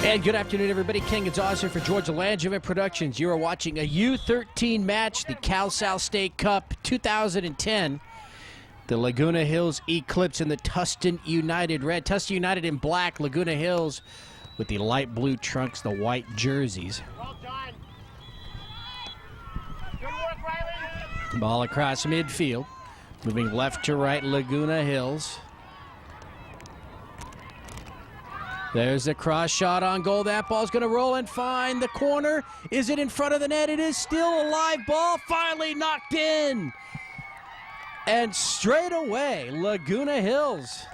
And good afternoon, everybody. Ken Gonzalez here for Georgia Langevin Productions. You are watching a U13 match, the Cal-Sal State Cup 2010. The Laguna Hills Eclipse and the Tustin United red. Tustin United in black, Laguna Hills with the light blue trunks, the white jerseys. Well done. Good work, Riley. Ball across midfield. Moving left to right, Laguna Hills. There's a cross shot on goal. That ball's going to roll and find the corner. Is it in front of the net? It is still a live ball. Finally knocked in. And straight away, Laguna Hills.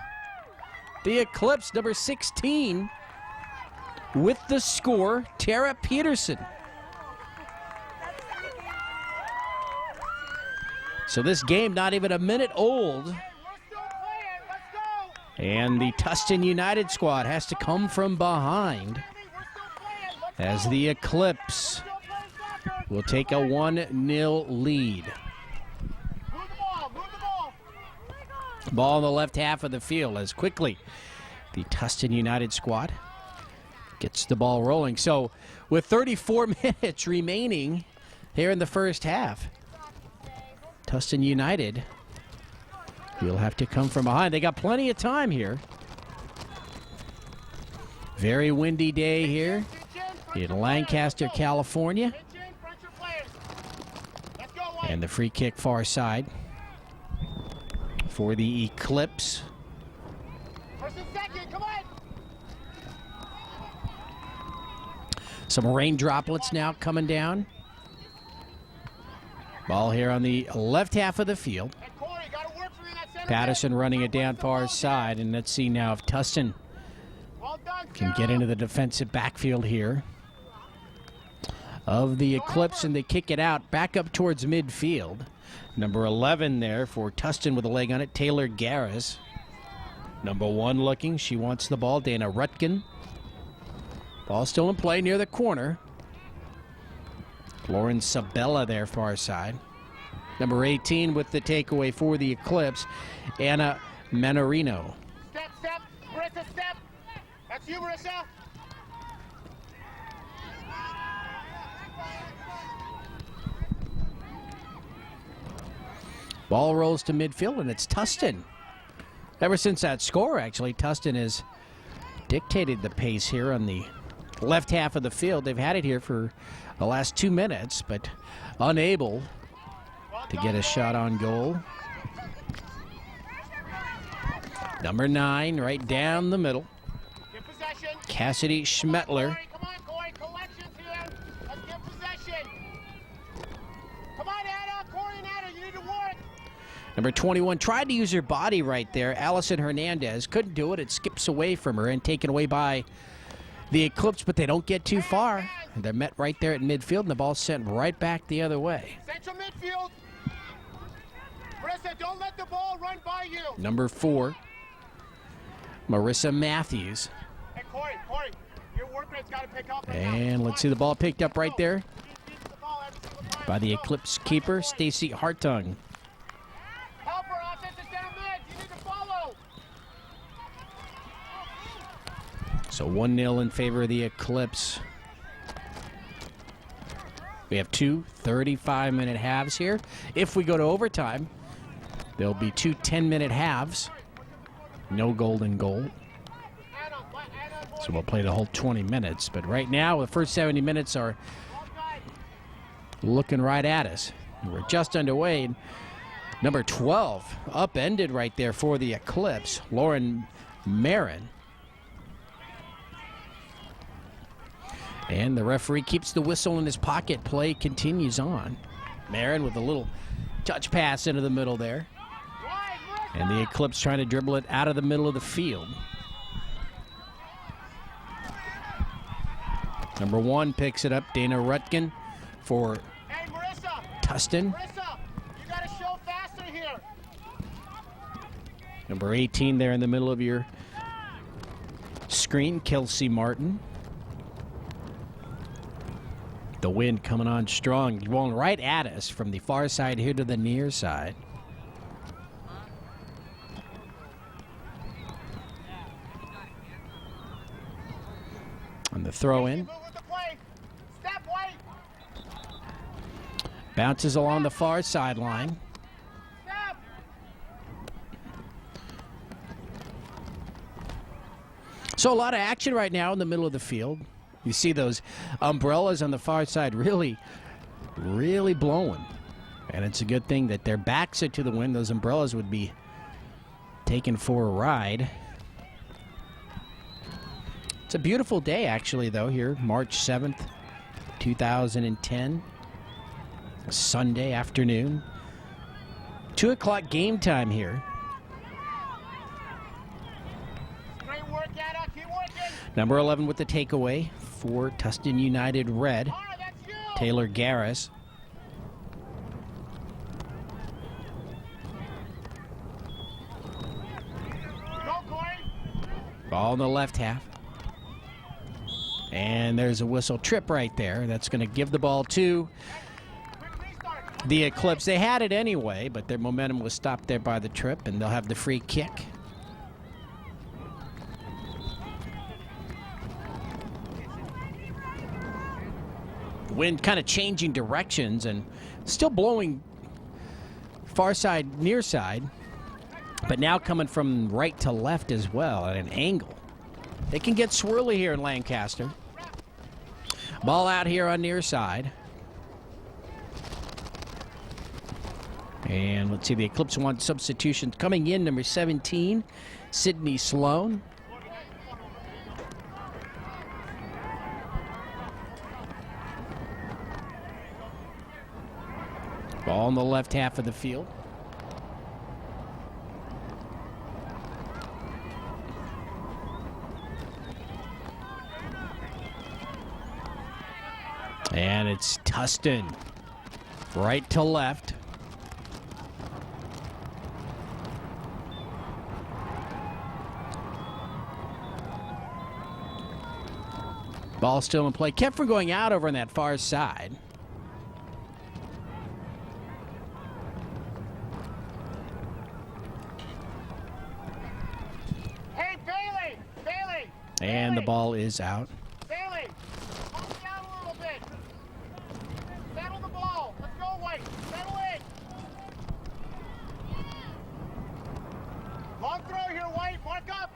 The Eclipse, number 16, with the score, Tara Peterson. So this game not even a minute old. And the Tustin United squad has to come from behind as the Eclipse will take a 1-0 lead. Ball in the left half of the field as quickly the Tustin United squad gets the ball rolling. So with 34 minutes remaining here in the first half, Tustin United will have to come from behind. They got plenty of time here. Very windy day here in Lancaster, California. And the free kick far side for the Eclipse. Some rain droplets now coming down. Ball here on the left half of the field. Patterson running it down far side, and let's see now if Tustin can get into the defensive backfield here of the Eclipse, and they kick it out back up towards midfield. Number 11 there for Tustin with a leg on it, Taylor Garris. Number 1 looking, she wants the ball, Dana Rutkin. Ball still in play near the corner. Lauren Sabella there far side. Number 18 with the takeaway for the Eclipse, Anna Manarino. Step, step, Marissa, step. That's you, Marissa. Ball rolls to midfield, and it's Tustin. Ever since that score, actually, Tustin has dictated the pace here on the left half of the field. They've had it here for the last 2 minutes, but unable to get a shot on goal. Number 9, right down the middle. Cassidy Schmetler. Come on, Corey, collections here. Let's get possession. Come on, Anna, Corey and Anna, you need to work. Number 21 tried to use her body right there. Allison Hernandez couldn't do it. It skips away from her and taken away by the Eclipse, but they don't get too far. They're met right there at midfield, and the ball's sent right back the other way. Central midfield. Marissa, don't let the ball run by you. Number 4, Marissa Matthews. Hey, Corey, your work rate's got to pick up right And now. let's see the ball picked up right there by the Eclipse keeper, Stacy Hartung. Help her, offensive center mid. You need to follow. So 1-0 in favor of the Eclipse. We have 2 35-minute halves here. If we go to overtime, there'll be 2 10-minute halves. No golden goal. So we'll play the whole 20 minutes. But right now, the first 70 minutes are looking right at us. We're just underway. Number 12, upended right there for the Eclipse, Lauren Marin. And the referee keeps the whistle in his pocket. Play continues on. Marin with a little touch pass into the middle there. And the Eclipse trying to dribble it out of the middle of the field. Number 1 picks it up, Dana Rutkin for Tustin. Marissa, you got to show faster here. Number 18 there in the middle of your screen, Kelsey Martin. The wind coming on strong, blowing right at us from the far side here to the near side. on the throw-in. Move with the play. Step, White. Bounces along the far sideline. Step. So a lot of action right now in the middle of the field. You see those umbrellas on the far side really blowing. And it's a good thing that their backs are to the wind. Those umbrellas would be taken for a ride. It's a beautiful day, actually, though, here, March 7th, 2010. A Sunday afternoon. 2 o'clock game time here. Great work, Anna. Keep working. Number 11 with the takeaway for Tustin United Red, All right, that's you. Taylor Garris. Go, Corey. Ball in the left half. And there's a whistle trip right there. That's going to give the ball to Quick restart. the Eclipse. They had it anyway, but their momentum was stopped there by the trip, and they'll have the free kick. The wind kind of changing directions and still blowing far side, near side, but now coming from right to left as well at an angle. It can get swirly here in Lancaster. Ball out here on near side. And let's see, the Eclipse wants substitutions coming in. Number 17, Sydney Sloan. Ball in the left half of the field. And it's Tustin, right to left. Ball still in play. Kept from going out over on that far side. Hey, Bailey. Bailey. And the Bailey. ball is out. Bailey. Calm down a little bit. Settle the ball. Let's go, White. Settle in. Long throw here, White. Mark up.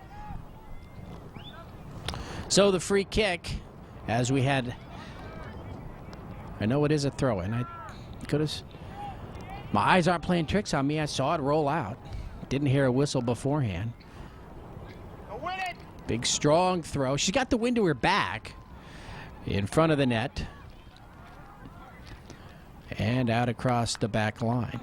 So the free kick, as we had, I know it is a throw-in. I could have, my eyes aren't playing tricks on me. I saw it roll out. Didn't hear a whistle beforehand. Go win it. Big, strong throw. She's got the wind to her back in front of the net. And out across the back line.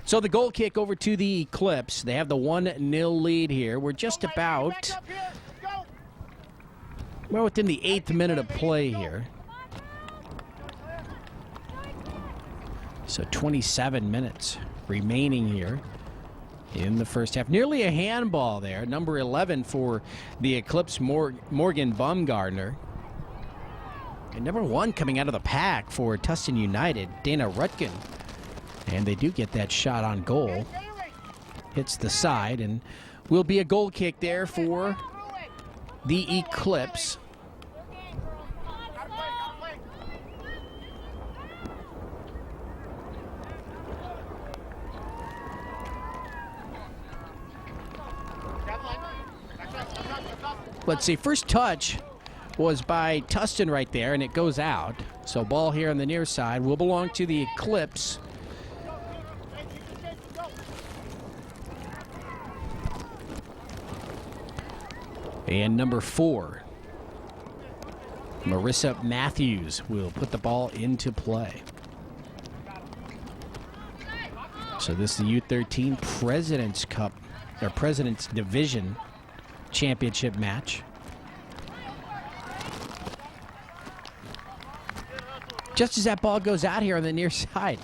So the goal kick over to the Eclipse. They have the 1-0 lead here. We're just Go, White. about, Back up here. Let's go. we're within the 8th minute of play here. So 27 minutes remaining here in the first half. Nearly a handball there. Number 11 for the Eclipse, Morgan Baumgartner. And number 1 coming out of the pack for Tustin United, Dana Rutkin. And they do get that shot on goal. Bailey. Hits the side, and will be a goal kick there for Through it. the Eclipse. Gotta play. Let's see, first touch was by Tustin right there, and it goes out. So ball here on the near side will belong to the Eclipse. And number 4, Marissa Matthews, will put the ball into play. So this is the U13 President's Cup, or President's Division Championship match. Just as that ball goes out here on the near side,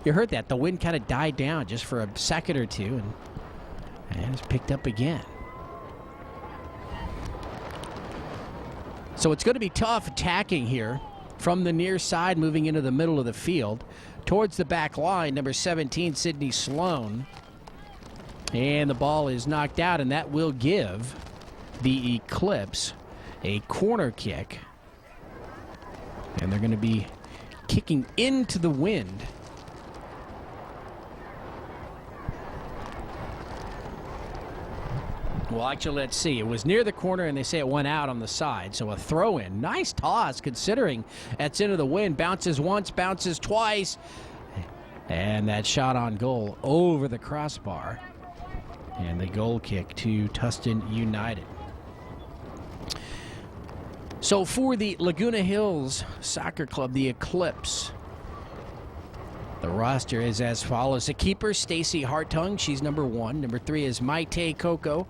you heard that. The wind kind of died down just for a second or two, and it's picked up again. So it's going to be tough attacking here from the near side, moving into the middle of the field. Towards the back line, number 17, Sydney Sloan. And the ball is knocked out, and that will give the Eclipse a corner kick. And they're going to be kicking into the wind. Well, actually, let's see. It was near the corner, and they say it went out on the side. So a throw-in. Nice toss, considering that's into the wind. Bounces once, bounces twice. And that shot on goal over the crossbar. And the goal kick to Tustin United. So for the Laguna Hills Soccer Club, the Eclipse, the roster is as follows. The keeper, Stacy Hartung. She's number 1. Number 3 is Maite Coco.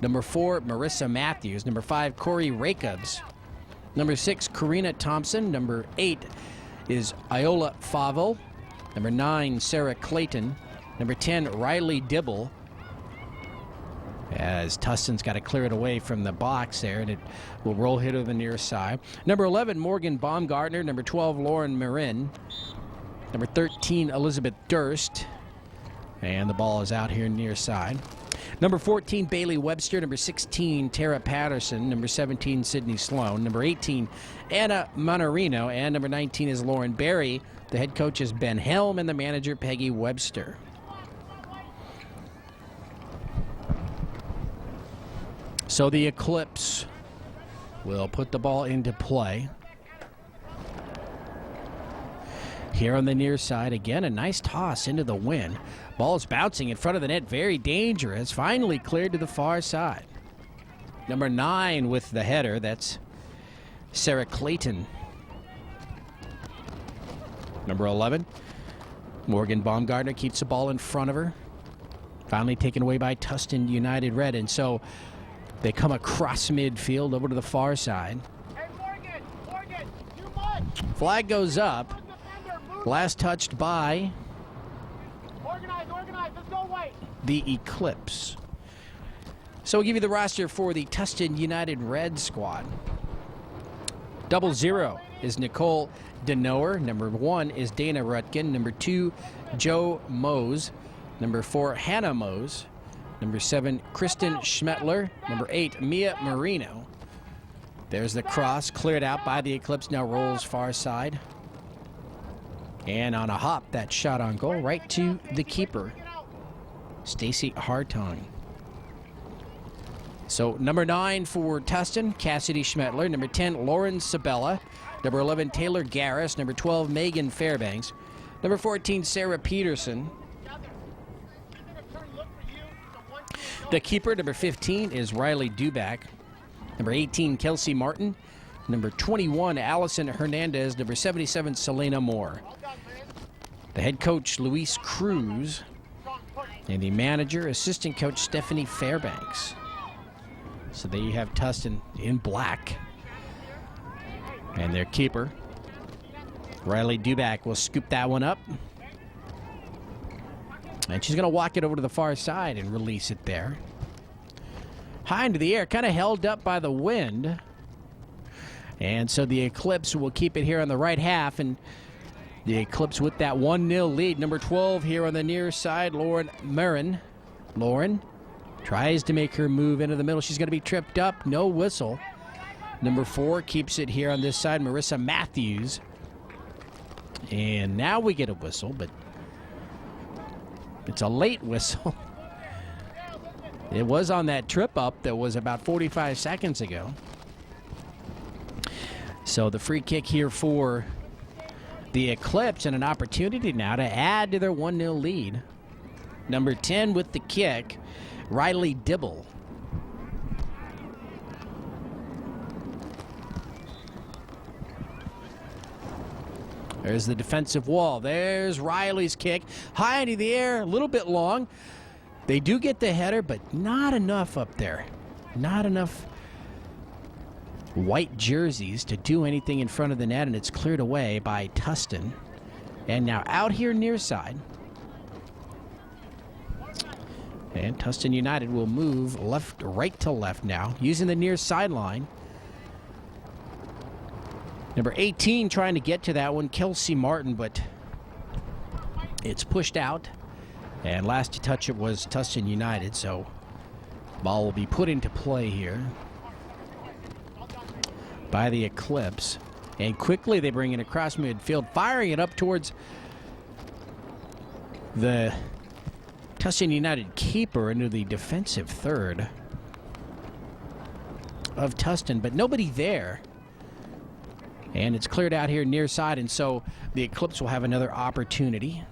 Number 4, Marissa Matthews. Number 5, Corey Rakebs. Number 6, Karina Thompson. Number 8 is Iola Favo. Number 9, Sarah Clayton. Number 10, Riley Dibble. As Tustin's got to clear it away from the box there, and it will roll hit to the near side. Number 11, Morgan Baumgartner. Number 12, Lauren Marin. Number 13, Elizabeth Durst. And the ball is out here near side. Number 14, Bailey Webster. Number 16, Tara Patterson. Number 17, Sydney Sloan. Number 18, Anna Monorino. And number 19 is Lauren Berry. The head coach is Ben Helm, and the manager, Peggy Webster. So the Eclipse will put the ball into play. Here on the near side, again, a nice toss into the wind. Ball's bouncing in front of the net, very dangerous. Finally cleared to the far side. Number 9 with the header, that's Sarah Clayton. Number 11, Morgan Baumgartner keeps the ball in front of her. Finally taken away by Tustin United Red, and so they come across midfield over to the far side. Hey, Morgan, too much. Flag goes up. Last touched by Organize, let's go white. the Eclipse. So we'll give you the roster for the Tustin United Red squad. 00 is Nicole Denoer. Number 1 is Dana Rutkin. Number 2, Joe Mose. Number 4, Hannah Mose. Number 7, Kristen Schmetler. Number 8, Mia Marino. There's the cross cleared out by the Eclipse. Now rolls far side. And on a hop, that shot on goal right to the keeper, Stacy Hartung. So number 9 for Tustin, Cassidy Schmetler. Number 10, Lauren Sabella. Number 11, Taylor Garris. Number 12, Megan Fairbanks. Number 14, Sarah Peterson. The keeper, number 15, is Riley Duback. Number 18, Kelsey Martin. Number 21, Allison Hernandez. Number 77, Selena Moore. The head coach, Luis Cruz. And the manager, assistant coach, Stephanie Fairbanks. So there you have Tustin in black. And their keeper, Riley Duback, will scoop that one up. And she's going to walk it over to the far side and release it there. High into the air, kind of held up by the wind. And so the Eclipse will keep it here on the right half. And the Eclipse with that 1-0 lead. Number 12 here on the near side, Lauren Marin. Lauren tries to make her move into the middle. She's going to be tripped up. No whistle. Number 4 keeps it here on this side, Marissa Matthews. And now we get a whistle, but it's a late whistle. It was on that trip up that was about 45 seconds ago. So the free kick here for the Eclipse, and an opportunity now to add to their 1-0 lead. Number 10 with the kick, Riley Dibble. There's the defensive wall. There's Riley's kick. High into the air, a little bit long. They do get the header, but not enough up there. Not enough white jerseys to do anything in front of the net, and it's cleared away by Tustin. And now out here near side. And Tustin United will move right to left now, using the near sideline. Number 18 trying to get to that one, Kelsey Martin, but it's pushed out. And last to touch it was Tustin United, so ball will be put into play here. by the Eclipse. And quickly they bring it across midfield, firing it up towards the Tustin United keeper into the defensive third of Tustin, but nobody there. And it's cleared out here near side, and so the Eclipse will have another opportunity.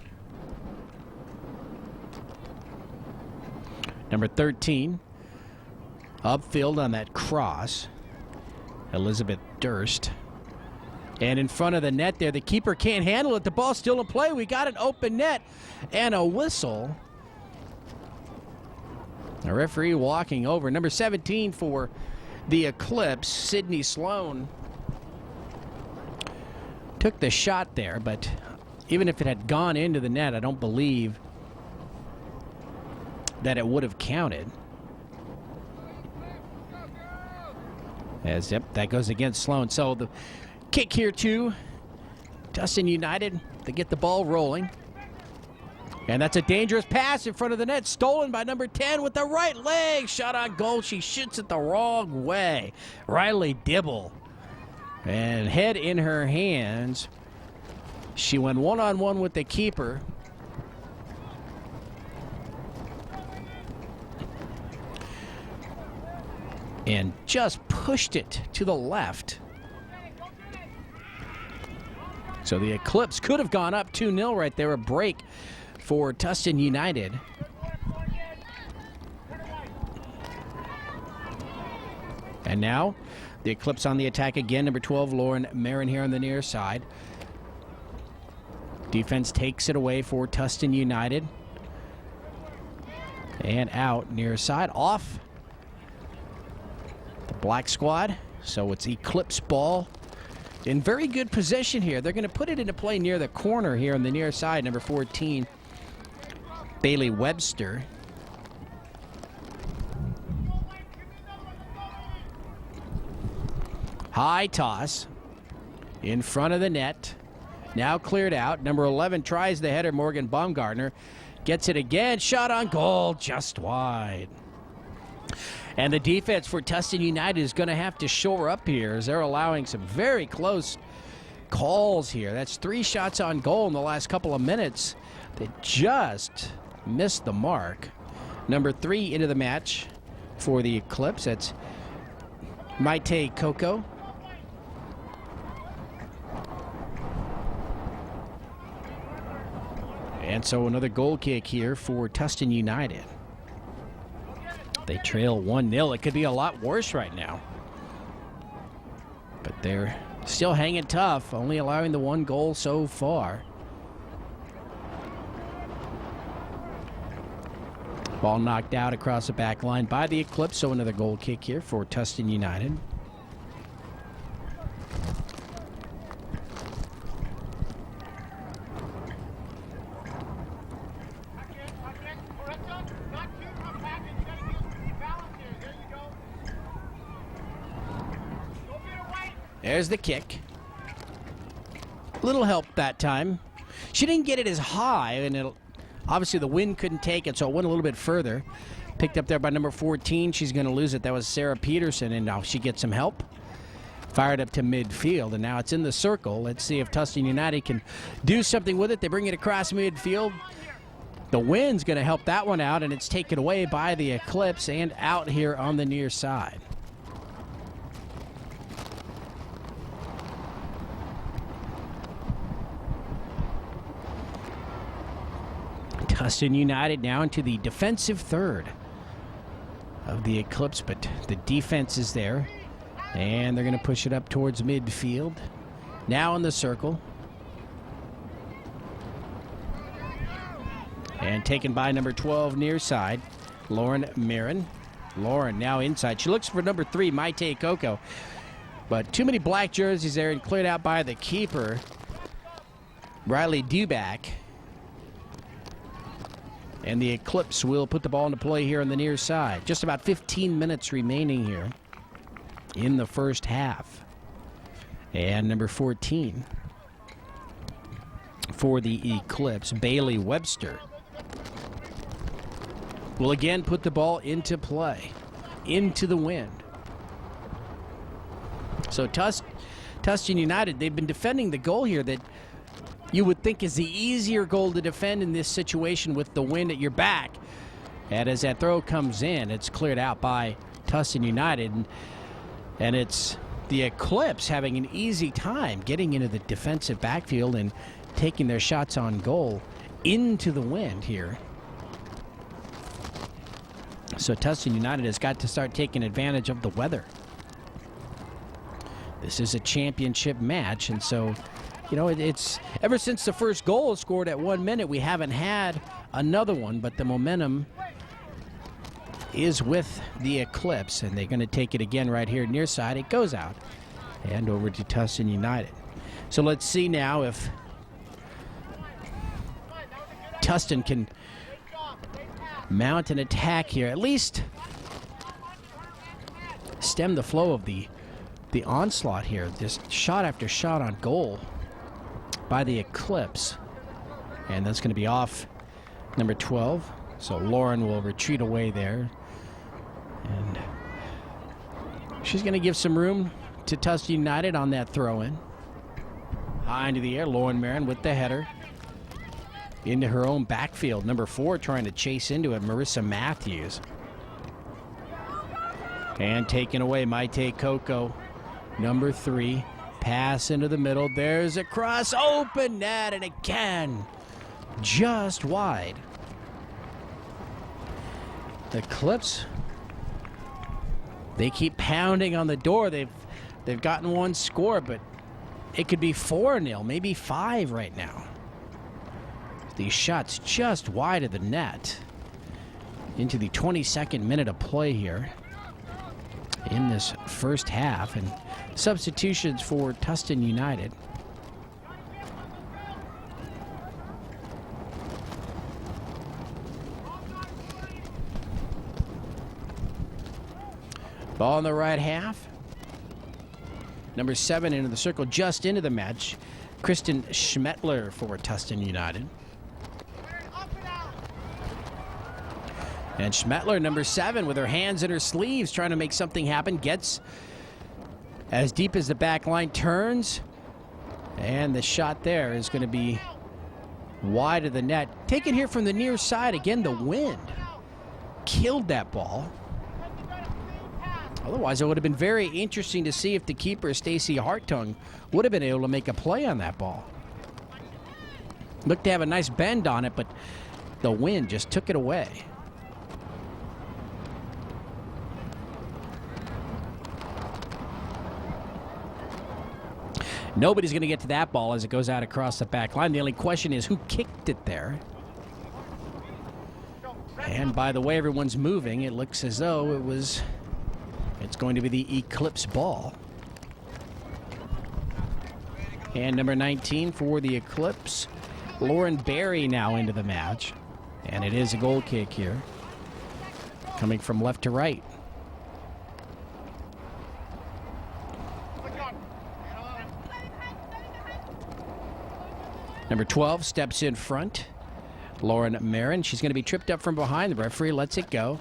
Number 13, upfield on that cross, Elizabeth Durst. And in front of the net there, the keeper can't handle it. The ball's still in play. We got an open net and a whistle. A referee walking over. Number 17 for the Eclipse, Sydney Sloan, took the shot there, but even if it had gone into the net, I don't believe that it would have counted. As, yep, that goes against Sloan. So the kick here to Tustin United to get the ball rolling. And that's a dangerous pass in front of the net, stolen by number 10 with the right leg. Shot on goal. She shoots it the wrong way. Riley Dibble. And head in her hands. She went one-on-one with the keeper. And just pushed it to the left. So the Eclipse could have gone up 2-0 right there. A break for Tustin United. And now the Eclipse on the attack again. Number 12, Lauren Marin here on the near side. Defense takes it away for Tustin United. And out near side, off the black squad. So it's Eclipse ball. In very good position here. They're going to put it into play near the corner here on the near side. Number 14, Bailey Webster. High toss in front of the net. Now cleared out. Number 11 tries the header. Morgan Baumgartner gets it again. Shot on goal, just wide. And the defense for Tustin United is going to have to shore up here as they're allowing some very close calls here. That's 3 shots on goal in the last couple of minutes. They just missed the mark. Number 3 into the match for the Eclipse. That's Maite Coco. And so another goal kick here for Tustin United. They trail 1-0. It could be a lot worse right now. But they're still hanging tough, only allowing the 1 goal so far. Ball knocked out across the back line by the Eclipse, so another goal kick here for Tustin United. There's the kick. Little help that time. She didn't get it as high, and obviously the wind couldn't take it, so it went a little bit further. Picked up there by number 14. She's going to lose it. That was Sarah Peterson, and now she gets some help. Fired up to midfield, and now it's in the circle. Let's see if Tustin United can do something with it. They bring it across midfield. The wind's going to help that one out, and it's taken away by the Eclipse and out here on the near side. Tustin United now into the defensive third of the Eclipse, but the defense is there, and they're going to push it up towards midfield. Now in the circle. And taken by number 12 near side, Lauren Marin. Lauren now inside. She looks for number 3, Maite Coco. But too many black jerseys there, and cleared out by the keeper, Riley Duback. And the Eclipse will put the ball into play here on the near side. Just about 15 minutes remaining here in the first half. And number 14 for the Eclipse, Bailey Webster, will again put the ball into play, into the wind. So Tustin United, they've been defending the goal here that you would think is the easier goal to defend in this situation with the wind at your back. And as that throw comes in, it's cleared out by Tustin United. And it's the Eclipse having an easy time getting into the defensive backfield and taking their shots on goal into the wind here. So Tustin United has got to start taking advantage of the weather. This is a championship match, and so, you know, it's ever since the first goal was scored at 1 minute, we haven't had another one, but the momentum is with the Eclipse, and they're going to take it again right here near side. It goes out and over to Tustin United. So let's see now if Tustin can mount an attack here, at least stem the flow of the onslaught here. Just shot after shot on goal by the Eclipse. And that's going to be off number 12. So Lauren will retreat away there. And she's going to give some room to Tustin United on that throw-in. High into the air, Lauren Marin with the header. Into her own backfield. Number 4 trying to chase into it, Marissa Matthews. And taken away, Maite Coco. Number 3, pass into the middle. There's a cross, open net, and again, just wide. The Eclipse, they keep pounding on the door. They've gotten one score, but it could be 4-0, maybe 5 right now. These shots just wide of the net. Into the 22nd minute of play here in this first half, and substitutions for Tustin United. Ball in the right half. Number 7 into the circle, just into the match. Kristen Schmetler for Tustin United. And Schmetler, number 7, with her hands in her sleeves, trying to make something happen. Gets as deep as the back line, turns, and the shot there is going to be wide of the net. Taken here from the near side. Again, the wind killed that ball. Otherwise, it would have been very interesting to see if the keeper, Stacey Hartung, would have been able to make a play on that ball. Looked to have a nice bend on it, but the wind just took it away. Nobody's going to get to that ball as it goes out across the back line. The only question is who kicked it there. And by the way everyone's moving, it looks as though it's going to be the Eclipse ball. And number 19 for the Eclipse, Lauren Berry now into the match. And it is a goal kick here, coming from left to right. Number 12 steps in front. Lauren Marin. She's going to be tripped up from behind. The referee lets it go.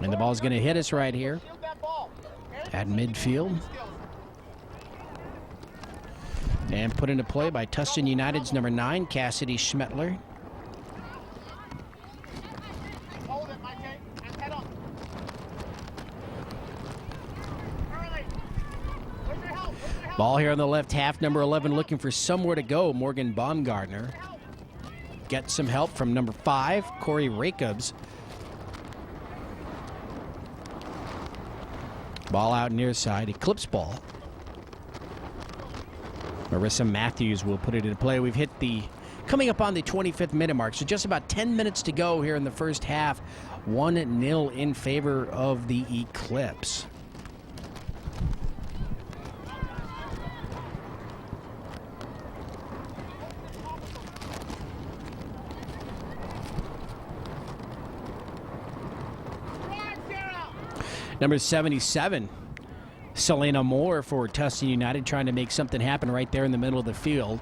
And the ball's going to hit us right here at midfield. And put into play by Tustin United's number 9, Cassidy Schmetler. Ball here on the left half, number 11 looking for somewhere to go. Morgan Baumgartner gets some help from number 5, Corey Rakebs. Ball out near side, Eclipse ball. Marissa Matthews will put it into play. We've hit coming up on the 25th minute mark, so just about 10 minutes to go here in the first half. 1-0 in favor of the Eclipse. Number 77, Selena Moore for Tustin United, trying to make something happen right there in the middle of the field.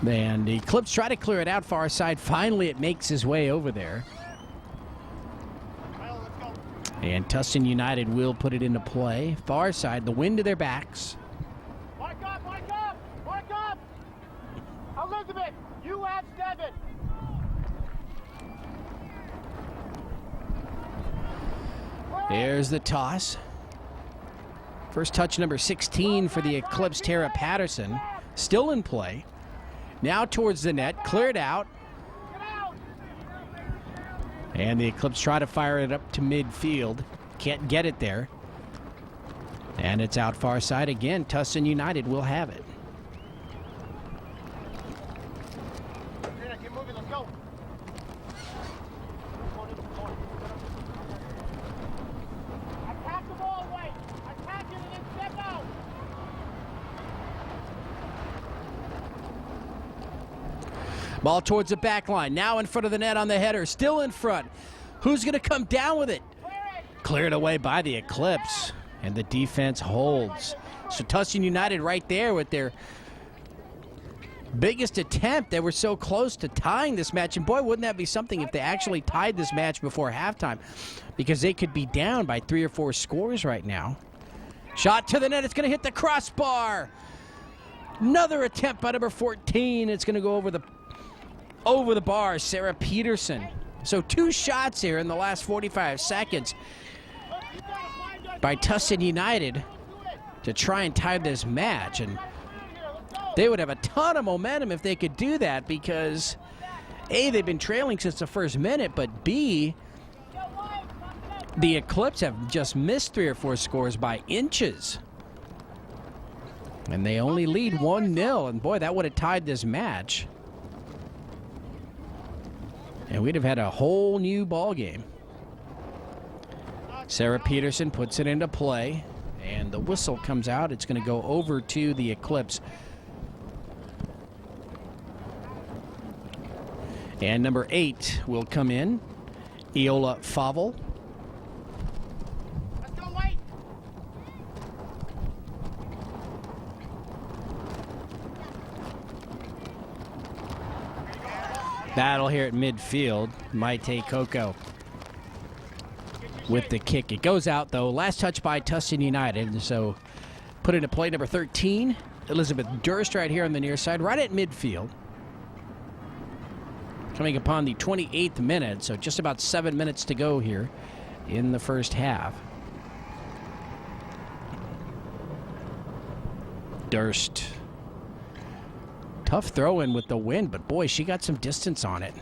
And the Eclipse try to clear it out far side. Finally, it makes his way over there. And Tustin United will put it into play. Far side, the wind to their backs. Mark up, mark up, mark up! Elizabeth, you have 7. There's the toss. First touch, number 16 for the Eclipse, Tara Patterson. Still in play. Now towards the net, cleared out. And the Eclipse try to fire it up to midfield. Can't get it there. And it's out far side again. Tustin United will have it. Keep moving, let's go. Attack the ball away. Attack it and then step out. Ball towards the back line. Now in front of the net on the header. Still in front. Who's going to come down with it? Cleared away by the Eclipse. And the defense holds. So Tustin United right there with their biggest attempt. They were so close to tying this match. And boy, wouldn't that be something if they actually tied this match before halftime. Because they could be down by 3 or 4 scores right now. Shot to the net. It's going to hit the crossbar. Another attempt by number 14. It's going to go over the bar, Sarah Peterson. So 2 shots here in the last 45 seconds by Tustin United to try and tie this match. And they would have a ton of momentum if they could do that because A, they've been trailing since the first minute, but B, the Eclipse have just missed 3 or 4 scores by inches. And they only lead 1-0, and boy, that would have tied this match. And we'd have had a whole new ball game. Sarah Peterson puts it into play, and the whistle comes out. It's going to go over to the Eclipse. And number 8 will come in, Eola Favel. Let's go, White. Battle here at midfield. Maite Coco with the kick. It goes out, though. Last touch by Tustin United. So put into play number 13, Elizabeth Durst right here on the near side, right at midfield. Coming upon the 28th minute, so just about 7 minutes to go here in the first half. Durst. Tough throw in with the wind, but boy, she got some distance on it.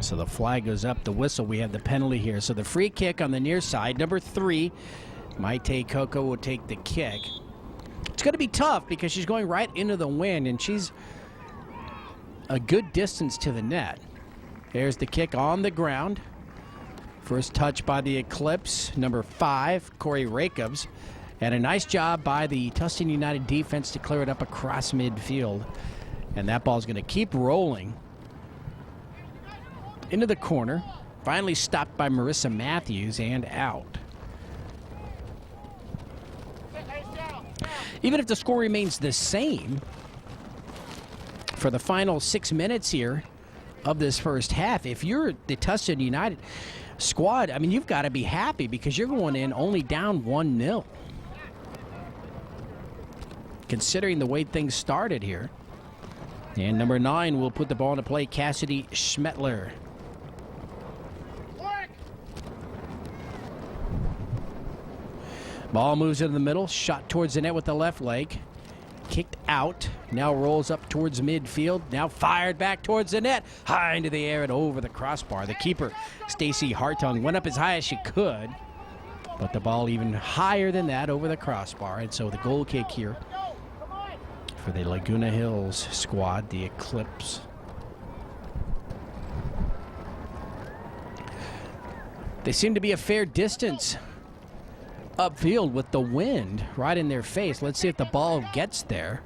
So the flag goes up, the whistle, we have the penalty here. So the free kick on the near side, number 3, Maite Coco will take the kick. It's going to be tough because she's going right into the wind, and she's a good distance to the net. There's the kick on the ground. First touch by the Eclipse, number 5, Corey Rakebs. And a nice job by the Tustin United defense to clear it up across midfield. And that ball's going to keep rolling into the corner. Finally stopped by Marissa Matthews and out. Even if the score remains the same for the final 6 minutes here of this first half, if you're the Tustin United squad, I mean, you've got to be happy because you're going in only down 1-0. Considering the way things started here. And number 9 will put the ball into play, Cassidy Schmetler. Ball moves into the middle, shot towards the net with the left leg. Kicked out, now rolls up towards midfield, now fired back towards the net. High into the air and over the crossbar. The keeper, Stacy Hartung, went up as high as she could. But the ball even higher than that over the crossbar. And so the goal kick here for the Laguna Hills squad, the Eclipse. They seem to be a fair distance upfield with the wind right in their face. Let's see if the ball gets there.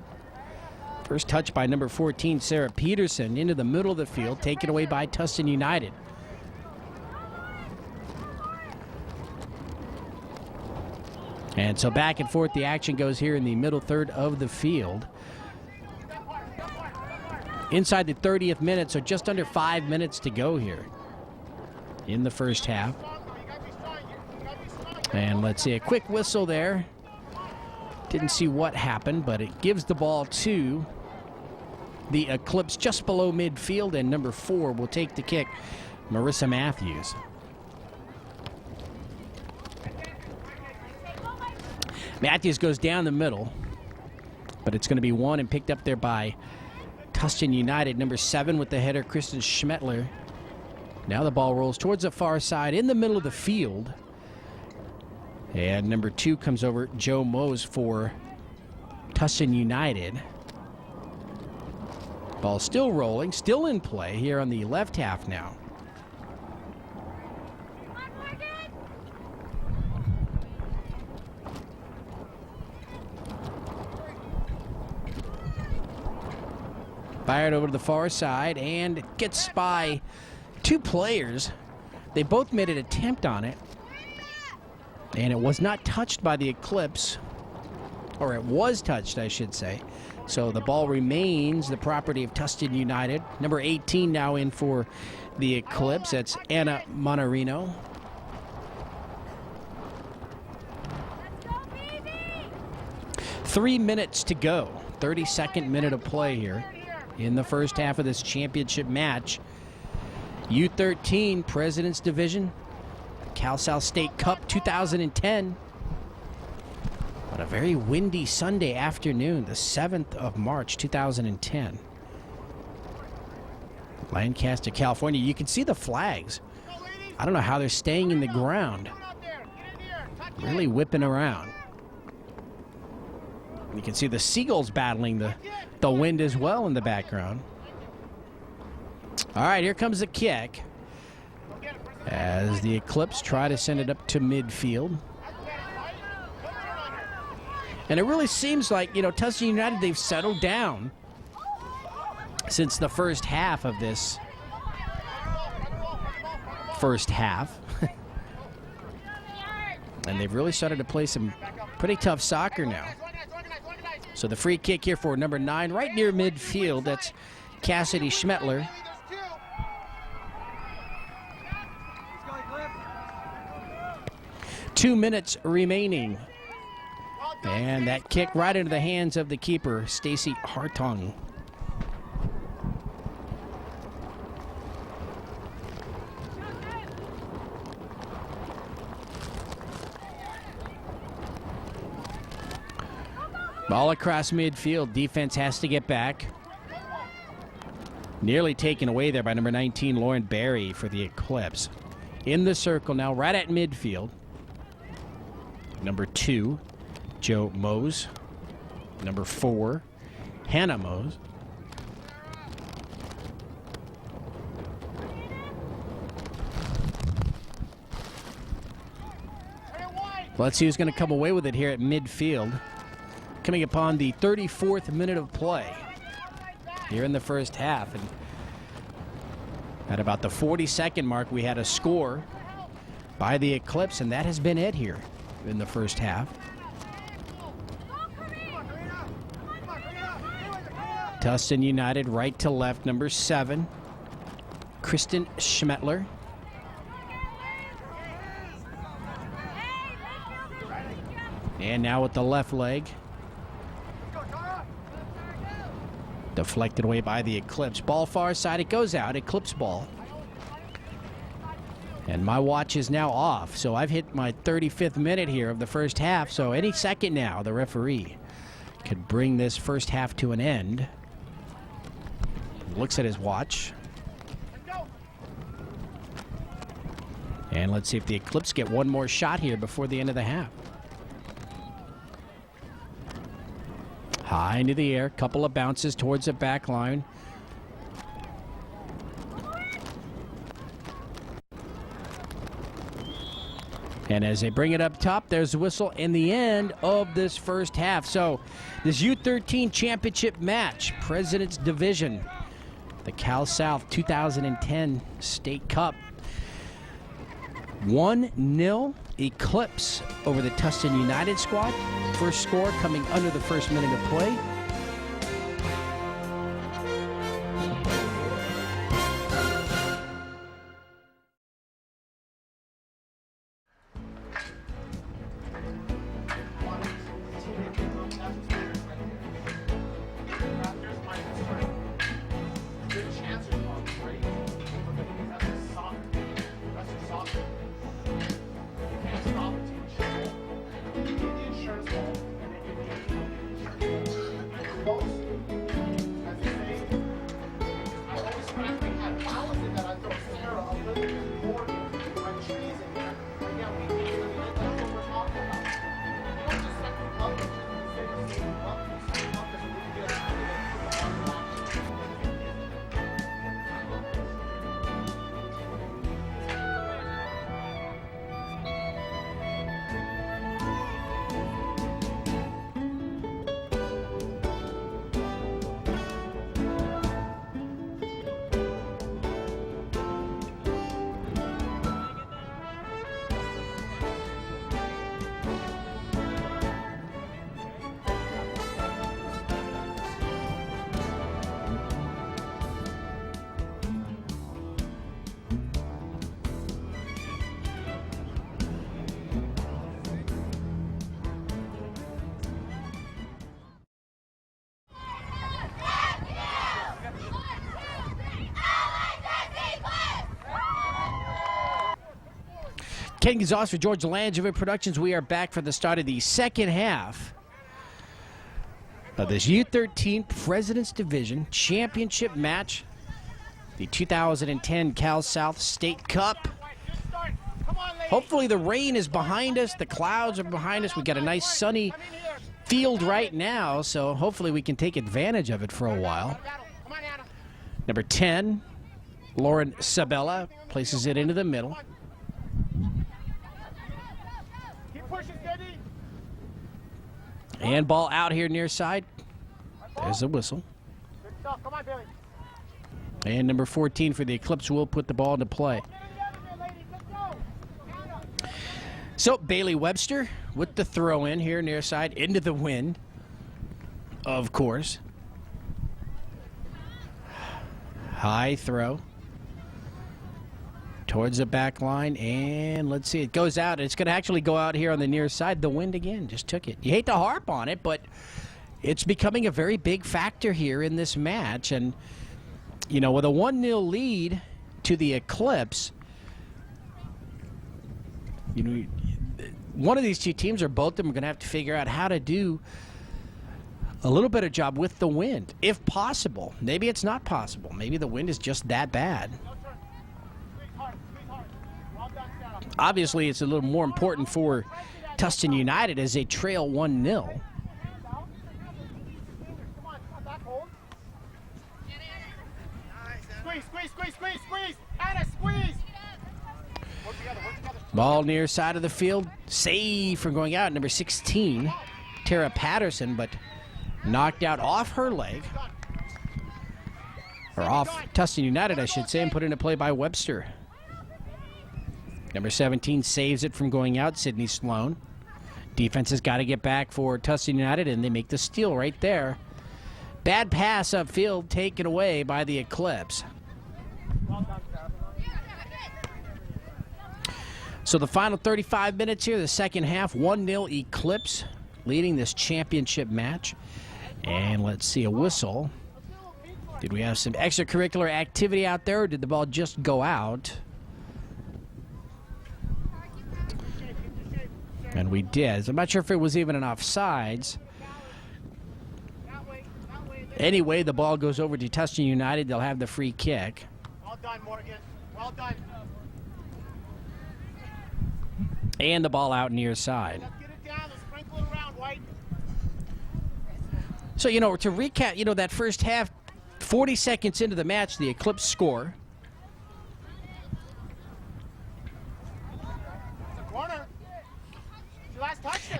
First touch by number 14, Sarah Peterson, into the middle of the field, taken away by Tustin United. And so back and forth the action goes here in the middle third of the field. Inside the 30th minute, so just under 5 minutes to go here in the first half. And let's see, a quick whistle there. Didn't see what happened, but it gives the ball to the Eclipse just below midfield, and number 4 will take the kick, Marissa Matthews. Matthews goes down the middle, but it's going to be won and picked up there by Tustin United. Number 7 with the header, Kristen Schmetler. Now the ball rolls towards the far side in the middle of the field. And number 2 comes over, Joe Mose for Tustin United. Ball still rolling, still in play here on the left half now. Fired over to the far side, and it gets by 2 players. They both made an attempt on it, and it was not touched by the Eclipse, or it was touched, I should say. So the ball remains the property of Tustin United. Number 18 now in for the Eclipse. That's Anna Monarino. Three minutes to go. 32nd minute of play here in the first half of this championship match. U13 President's Division, Cal South State Cup 2010. On a very windy Sunday afternoon, the 7th of March 2010. Lancaster, California. You can see the flags. I don't know how they're staying in the ground. Really whipping around. You can see the seagulls battling the wind as well in the background. All right, here comes the kick as the Eclipse try to send it up to midfield. And it really seems like, you know, Tustin United, they've settled down since the first half of this first half. And they've really started to play some pretty tough soccer now. So the free kick here for number 9, right near midfield. That's Cassidy Schmetler. Two minutes remaining. And that kick right into the hands of the keeper, Stacy Hartung. Ball across midfield. Defense has to get back. Nearly taken away there by number 19, Lauren Barry for the Eclipse. In the circle now, right at midfield. Number 2, Joe Mose. Number 4, Hannah Mose. Let's see who's going to come away with it here at midfield. Coming upon the 34th minute of play here in the first half. And at about the 42nd mark, we had a score by the Eclipse, and that has been it here in the first half. Tustin United right to left, number 7, Kristen Schmetler. And now with the left leg. Deflected away by the Eclipse. Ball far side, it goes out, Eclipse ball. And my watch is now off, so I've hit my 35th minute here of the first half, so any second now the referee could bring this first half to an end. Looks at his watch. And let's see if the Eclipse get one more shot here before the end of the half. High into the air, couple of bounces towards the back line. And as they bring it up top, there's a whistle in the end of this first half. So this U13 championship match, President's Division, the Cal South 2010 State Cup. 1-0 Eclipse over the Tustin United squad. First score coming under the first minute of play. Ken Gonzalez for George Langevin Productions. We are back for the start of the second half of this GU13 President's Division Championship match. The 2010 Cal South State Cup. Hopefully the rain is behind us. The clouds are behind us. We got a nice sunny field right now, so hopefully we can take advantage of it for a while. Number 10, Lauren Sabella, places it into the middle. And ball out here near side. There's a whistle. And number 14 for the Eclipse will put the ball into play. So Bailey Webster with the throw in here near side into the wind, of course. High throw towards the back line, and let's see, it goes out. It's going to actually go out here on the near side. The wind again just took it. You hate to harp on it, but it's becoming a very big factor here in this match. And, you know, with a 1-0 lead to the Eclipse, you know, one of these two teams or both of them are going to have to figure out how to do a little better job with the wind, if possible. Maybe it's not possible. Maybe the wind is just that bad. Obviously, it's a little more important for Tustin United as they trail 1-0. Squeeze! Anna, squeeze! Ball near side of the field. Save from going out. Number 16, Tara Patterson, but knocked out off her leg. Or off Tustin United, I should say, and put into play by Webster. Number 17 saves it from going out, Sydney Sloan. Defense has got to get back for Tustin United, and they make the steal right there. Bad pass upfield taken away by the Eclipse. So the final 35 minutes here, the second half, 1-0 Eclipse leading this championship match. And let's see, a whistle. Did we have some extracurricular activity out there, or did the ball just go out? And we did. I'm not sure if it was even an offsides. Anyway, the ball goes over to Tustin United. They'll have the free kick. Well done, Morgan. Well done. And the ball out near side. Let's get it down. Let's sprinkle it around, White. So, you know, to recap, you know, that first half, 40 seconds into the match, the Eclipse score.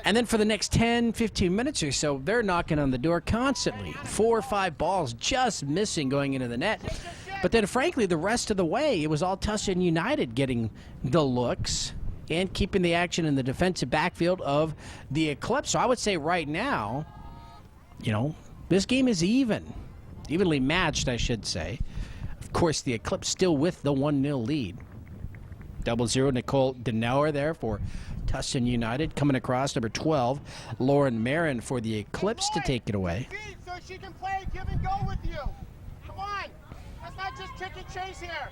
And then for the next 10, 15 minutes or so, they're knocking on the door constantly. 4 or 5 balls just missing going into the net. But then, frankly, the rest of the way, it was all Tustin United getting the looks and keeping the action in the defensive backfield of the Eclipse. So I would say right now, you know, this game is evenly matched, I should say. Of course, the Eclipse still with the 1-0 lead. 0-0, Nicole Denauer there for Tustin United. Coming across, number 12, Lauren Marin for the Eclipse to take it away. So she can play give and go with you. Come on. Let's not just chicken chase here.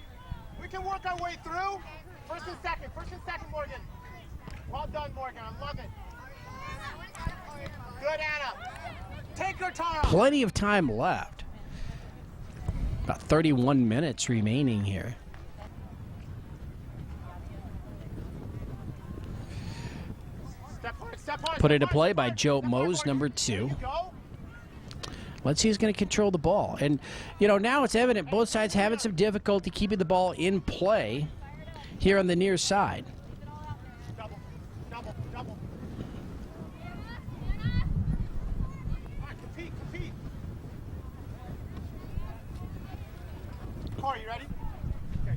We can work our way through. First and second, Morgan. Well done, Morgan. I love it. Good, Anna. Take her, Tara. Plenty of time left. About 31 minutes remaining here. Put into play by Joe Mose, number 2. Let's see who's going to control the ball. And, you know, now it's evident both sides having some difficulty keeping the ball in play here on the near side. Double. All right, compete. Corey, you ready? Okay.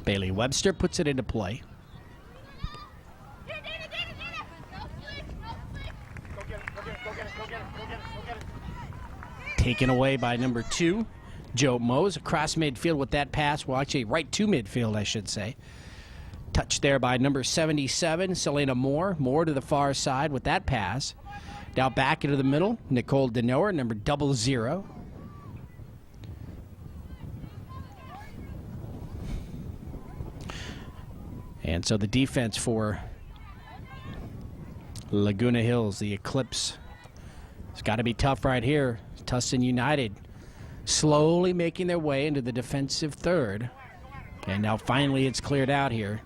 Bailey Webster puts it into play. Taken away by number 2, Joe Mose, across midfield with that pass. Well, actually, right to midfield, I should say. Touched there by number 77, Selena Moore. Moore to the far side with that pass. Now back into the middle, Nicole Denauer, number 00. And so the defense for Laguna Hills, the Eclipse, it's got to be tough right here. Tustin United slowly making their way into the defensive third. And now finally it's cleared out here.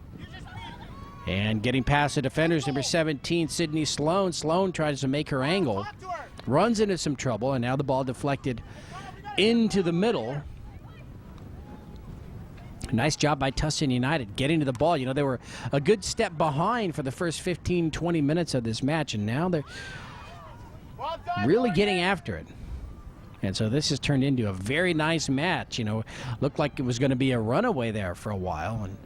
And getting past the defenders, number 17, Sydney Sloan. Sloan tries to make her angle, runs into some trouble, and now the ball deflected into the middle. Nice job by Tustin United getting to the ball. You know, they were a good step behind for the first 15, 20 minutes of this match, and now they're really getting after it. And so this has turned into a very nice match. You know, looked like it was going to be a runaway there for a while. And,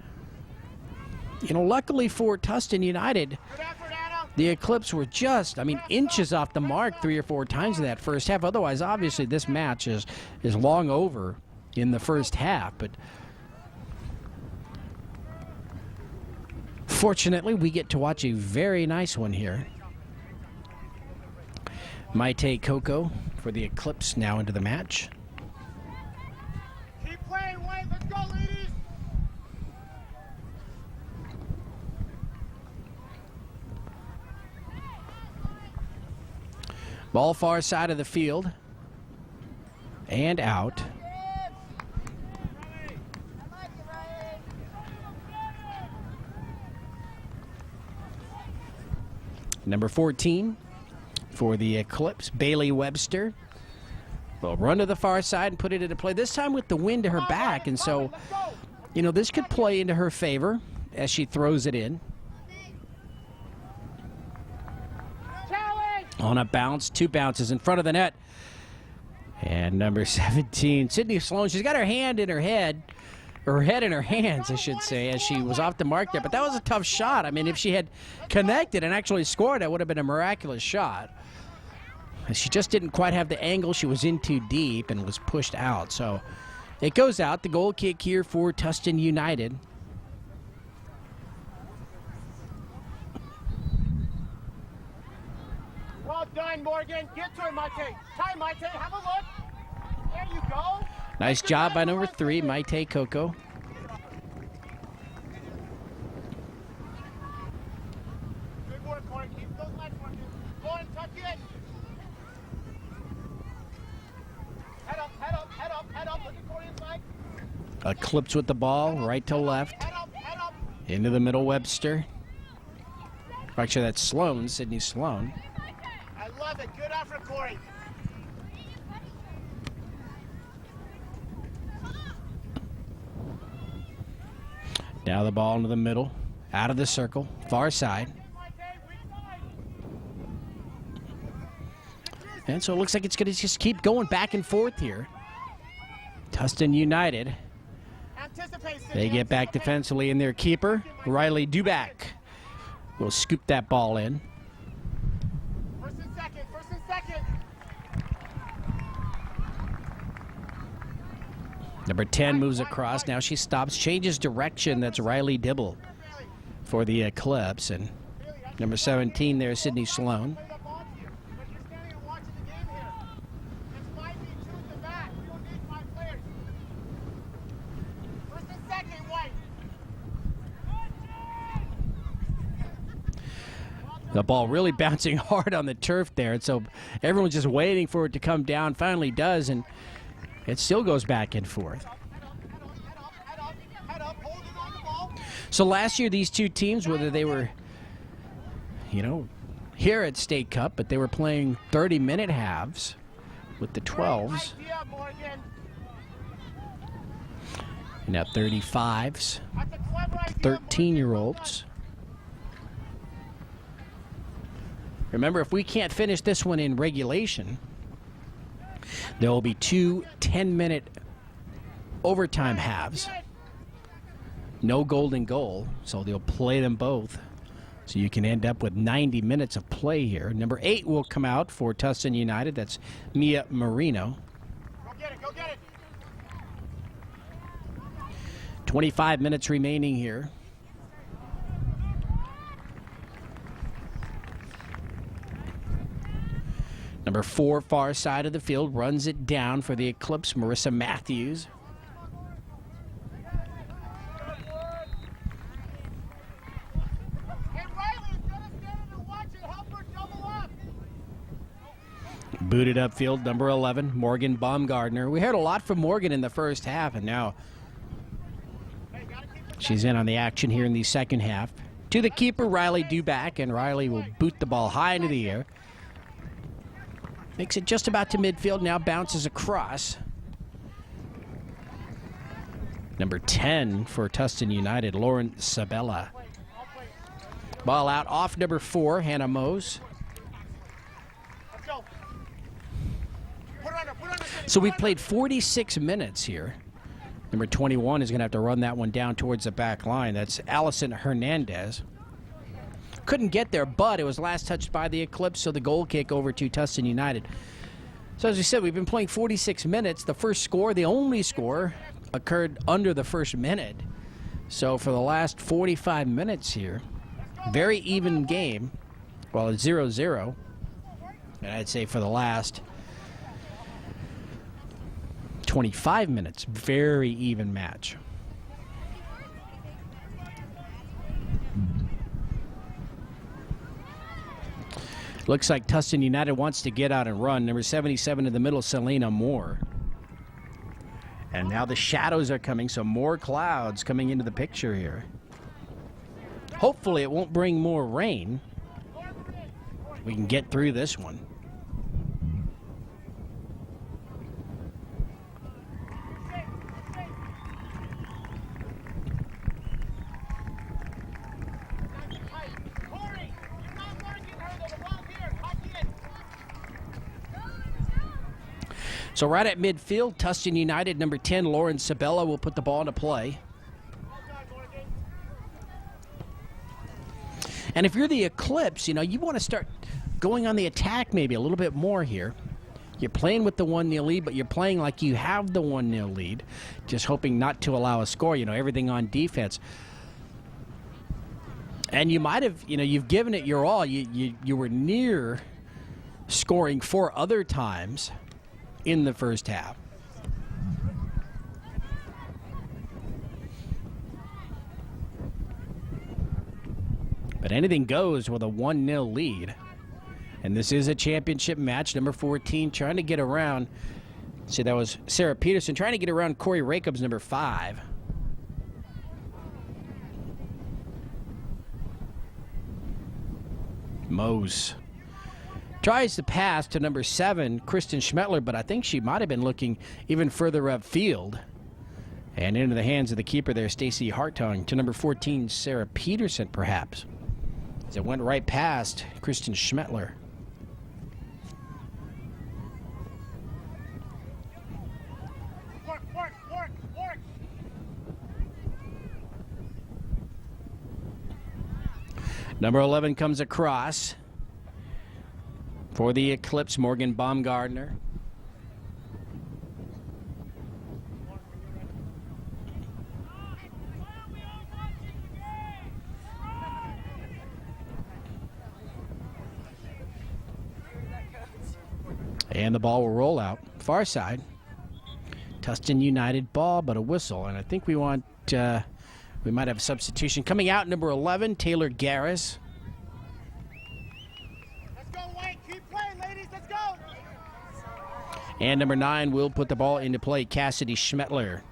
you know, luckily for Tustin United, the Eclipse were just, inches off the mark 3 or 4 times in that first half. Otherwise, obviously, this match is long over in the first half. But fortunately, we get to watch a very nice one here. Maite Coco for the Eclipse now into the match. Keep playing, White. Let's go, ladies. Ball far side of the field. And out. Number 14. For the Eclipse, Bailey Webster. Will run to the far side and put it into play, this time with the wind to her back. And so, you know, this could play into her favor as she throws it in. On a bounce, 2 bounces in front of the net. And number 17, Sydney Sloan, she's got her hand in her head. Her head in her hands, I should say, as she was off the mark there. But that was a tough shot. I mean, if she had connected and actually scored, that would have been a miraculous shot. She just didn't quite have the angle. She was in too deep and was pushed out. So it goes out. The goal kick here for Tustin United. Well done, Morgan. Get to it, Maite. Time, Maite. Have a look. There you go. Nice job by number 3, Maite Coco. Good work, Corey. Keep those legs working. Go and tuck it. Head up. Look at Corey's leg. Eclipse with the ball, right to left. Head up. Into the middle, Webster. Actually, that's Sloan, Sydney Sloan. I love it. Good effort, Corey. Now the ball into the middle, out of the circle, far side. And so it looks like it's going to just keep going back and forth here. Tustin United, they get back defensively, and their keeper, Riley Duback, will scoop that ball in. First and second, first and second. Number 10 moves across. Now she stops, changes direction. That's Riley Dibble for the Eclipse. And number 17 there, Sydney Sloan. The ball really bouncing hard on the turf there, and so everyone's just waiting for it to come down. Finally does, and it still goes back and forth. So last year, these two teams, whether they were, here at State Cup, but they were playing 30-minute halves with the 12s. And now 35s, 13-year-olds. Remember, if we can't finish this one in regulation, there will be two 10-minute overtime halves. No golden goal, so they'll play them both. So you can end up with 90 minutes of play here. Number 8 will come out for Tustin United. That's Mia Marino. Go get it, go get it. 25 minutes remaining here. Number 4, far side of the field, runs it down for the Eclipse, Marissa Matthews. Booted upfield, number 11, Morgan Baumgardner. We heard a lot from Morgan in the first half, and now she's in on the action here in the second half. To the keeper, Riley Duback, and Riley will boot the ball high into the air. Makes it just about to midfield, now bounces across. Number 10 for Tustin United, Lauren Sabella. Ball out off number 4, Hannah Mose. So we've played 46 minutes here. Number 21 is going to have to run that one down towards the back line. That's Allison Hernandez. Couldn't get there, but it was last touched by the Eclipse, so the goal kick over to Tustin United. So as we said, we've been playing 46 minutes. The first score, the only score, occurred under the first minute. So for the last 45 minutes here, very even game. Well, it's 0-0. And I'd say for the last 25 minutes, very even match. Looks like Tustin United wants to get out and run. Number 77 in the middle, Selena Moore. And now the shadows are coming, so more clouds coming into the picture here. Hopefully it won't bring more rain. We can get through this one. So right at midfield, Tustin United, number 10, Lauren Sabella, will put the ball into play. And if you're the Eclipse, you want to start going on the attack maybe a little bit more here. You're playing with the 1-0 lead, but you're playing like you have the 1-0 lead, just hoping not to allow a score, everything on defense. And you might have, you've given it your all. You were near scoring 4 other times in the first half. But anything goes with a 1-0 lead. And this is a championship match. Number 14 trying to get around. See, that was Sarah Peterson trying to get around Corey Racobs, number 5. Mose tries to pass to number 7, Kristen Schmetler, but I think she might have been looking even further upfield. And into the hands of the keeper there, Stacy Hartung, to number 14, Sarah Peterson, perhaps. As it went right past Kristen Schmetler. Number 11 comes across for the Eclipse, Morgan Baumgartner. And the ball will roll out. Far side. Tustin United ball, but a whistle. And I think we want, we might have a substitution. Coming out, number 11, Taylor Garris. Let's go, White. Keep playing, ladies. Let's go. And number 9 will put the ball into play, Cassidy Schmetler.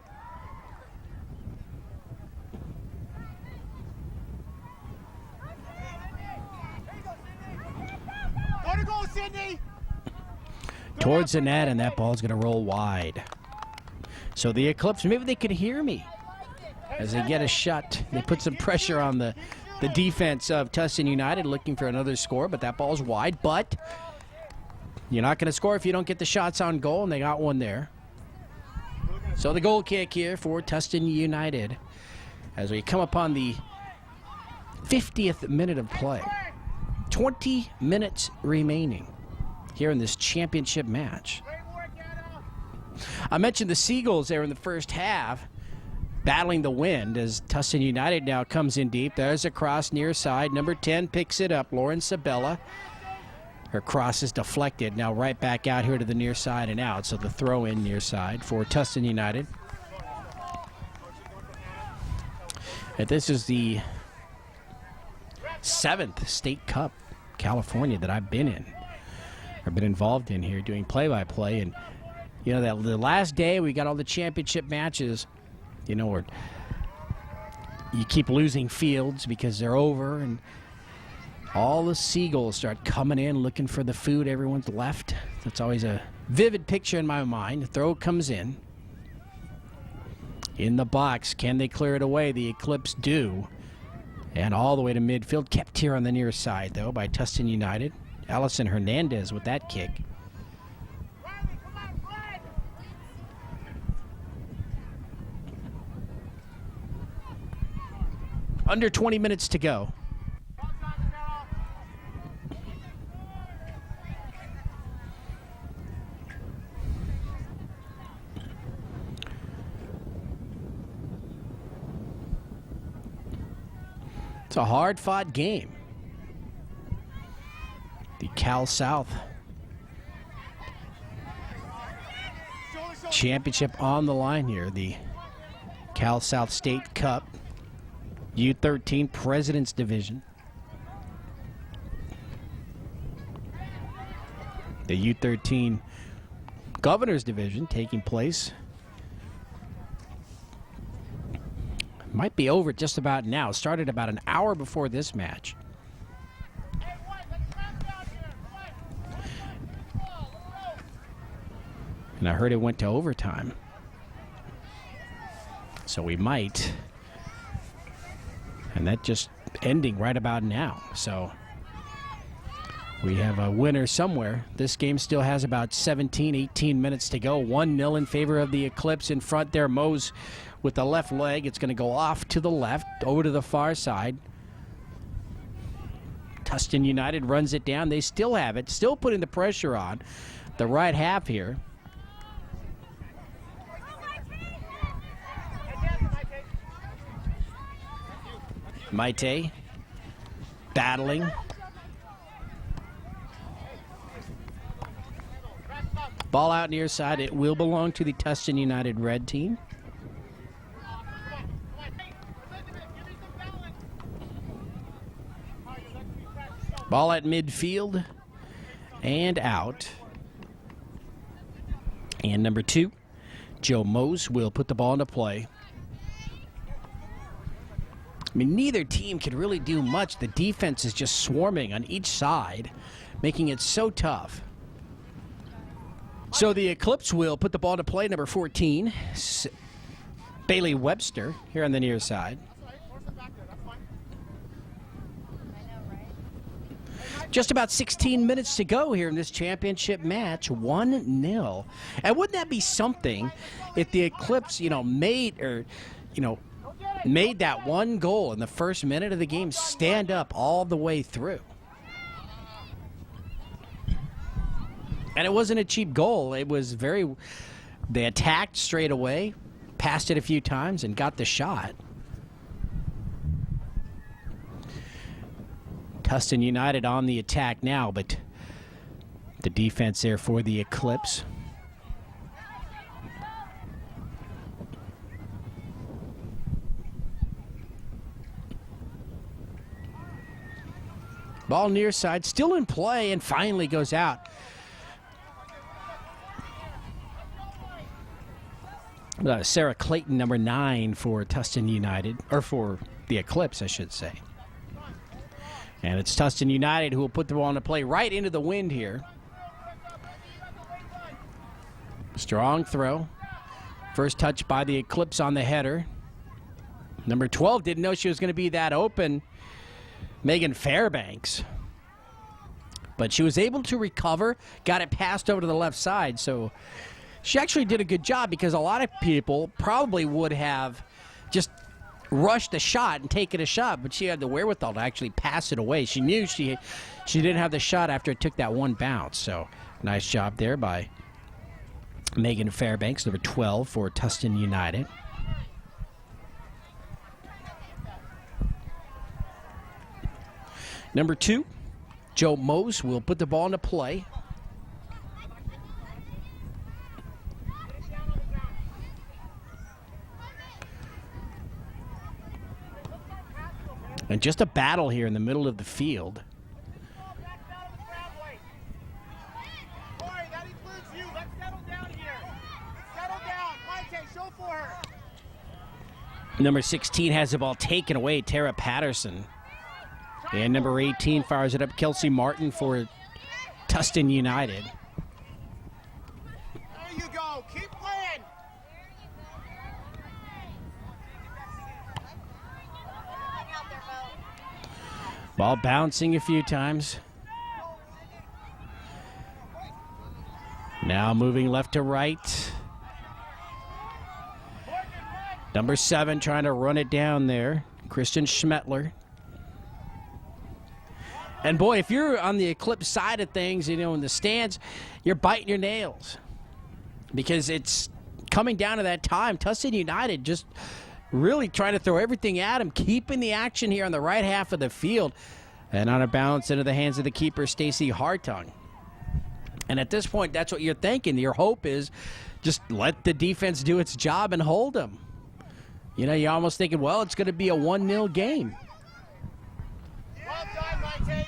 Go to goal, Sydney. Towards the net, and that ball's going to roll wide. So the Eclipse, maybe they could hear me as they get a shot. They put some pressure on the defense of Tustin United, looking for another score, but that ball's wide. But you're not going to score if you don't get the shots on goal, and they got one there. So the goal kick here for Tustin United as we come upon the 50th minute of play. 20 minutes remaining here in this championship match. I mentioned the Seagulls there in the first half, battling the wind as Tustin United now comes in deep. There's a cross near side. Number 10 picks it up, Lauren Sabella. Her cross is deflected. Now right back out here to the near side and out. So the throw in near side for Tustin United. And this is the 7th State Cup California that I've been in. I've been involved in here doing play-by-play, and you know that the last day we got all the championship matches, you know, where you keep losing fields because they're over, and all the Seagulls start coming in looking for the food everyone's left. That's always a vivid picture in my mind. The throw comes in the box. Can they clear it away? The Eclipse do, and all the way to midfield. Kept here on the near side though by Tustin United. Allison Hernandez with that kick. Under 20 minutes to go. It's a hard-fought game. The Cal South Championship on the line here. The Cal South State Cup U13 President's Division. The U13 Governor's Division taking place. Might be over just about now. Started about an hour before this match. And I heard it went to overtime. So we might. And that just ending right about now. So we have a winner somewhere. This game still has about 17, 18 minutes to go. 1-0 in favor of the Eclipse. In front there, Mose with the left leg. It's going to go off to the left, over to the far side. Tustin United runs it down. They still have it, still putting the pressure on the right half here. Maite battling. Ball out near side. It will belong to the Tustin United red team. Ball at midfield and out. And number 2, Joe Mose will put the ball into play. I mean, neither team can really do much. The defense is just swarming on each side, making it so tough. So the Eclipse will put the ball to play, number 14, Bailey Webster, here on the near side. Just about 16 minutes to go here in this championship match, 1-0. And wouldn't that be something if the Eclipse, made or, made that one goal in the first minute of the game stand up all the way through. And it wasn't a cheap goal. It was they attacked straight away, passed it a few times, and got the shot. Tustin United on the attack now, but the defense there for the Eclipse. Ball near side, still in play, and finally goes out. Sarah Clayton, number 9 for Tustin United, or for the Eclipse, I should say. And it's Tustin United who will put the ball into play right into the wind here. Strong throw. First touch by the Eclipse on the header. Number 12 didn't know she was going to be that open, Megan Fairbanks. But she was able to recover, got it passed over to the left side, so she actually did a good job, because a lot of people probably would have just rushed the shot and taken a shot, but she had the wherewithal to actually pass it away. She knew she didn't have the shot after it took that one bounce. So nice job there by Megan Fairbanks, number 12 for Tustin United. Number 2, Joe Mose will put the ball into play. And just a battle here in the middle of the field. Number 16 has the ball taken away, Tara Patterson. And number 18 fires it up, Kelsey Martin for Tustin United. There you go. Keep playing. Ball bouncing a few times. Now moving left to right. Number 7 trying to run it down there, Kristen Schmetler. And boy, if you're on the Eclipse side of things, in the stands, you're biting your nails, because it's coming down to that time. Tustin United just really trying to throw everything at him, keeping the action here on the right half of the field, and on a bounce into the hands of the keeper, Stacy Hartung. And at this point, that's what you're thinking. Your hope is just let the defense do its job and hold them. You're almost thinking, well, it's going to be a 1-0 game. Well done, Mike.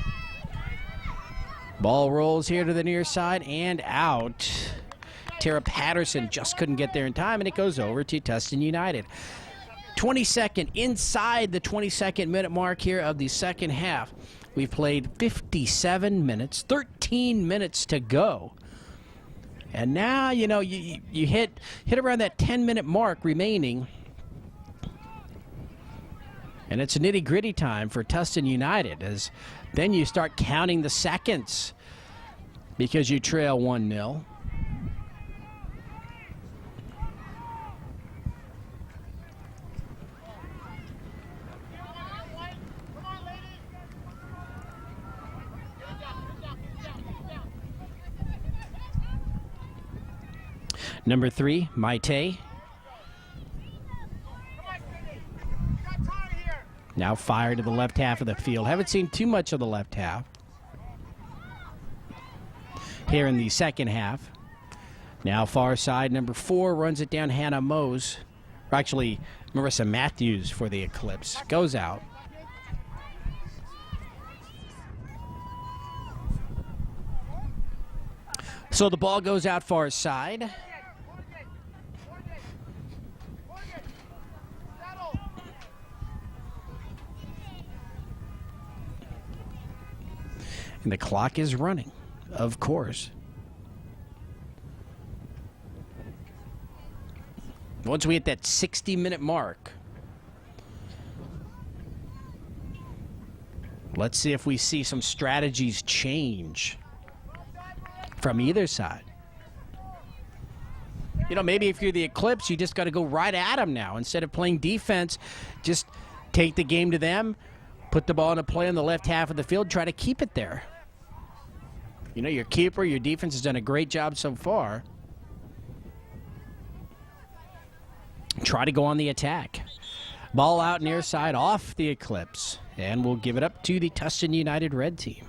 Ball rolls here to the near side and out. Tara Patterson just couldn't get there in time, and it goes over to Tustin United. 22nd, inside the 22nd minute mark here of the second half. We've played 57 minutes, 13 minutes to go. And now, you hit around that 10-minute mark remaining. And it's nitty-gritty time for Tustin United, as then you start counting the seconds because you trail 1-0. Number 3, Maite. Now fire to the left half of the field. Haven't seen too much of the left half here in the second half. Now far side, number 4 runs it down, Hannah Mose. Or actually, Marissa Matthews for the Eclipse. Goes out. So the ball goes out far side. And the clock is running, of course. Once we hit that 60-minute mark, let's see if we see some strategies change from either side. Down, You know, maybe if you're the Eclipse, you just got to go right at them now. Instead of playing defense, just take the game to them, put the ball in a play on the left half of the field, try to keep it there. You know, your keeper, your defense has done a great job so far. Try to go on the attack. Ball out near side off the Eclipse. And we'll give it up to the Tustin United red team.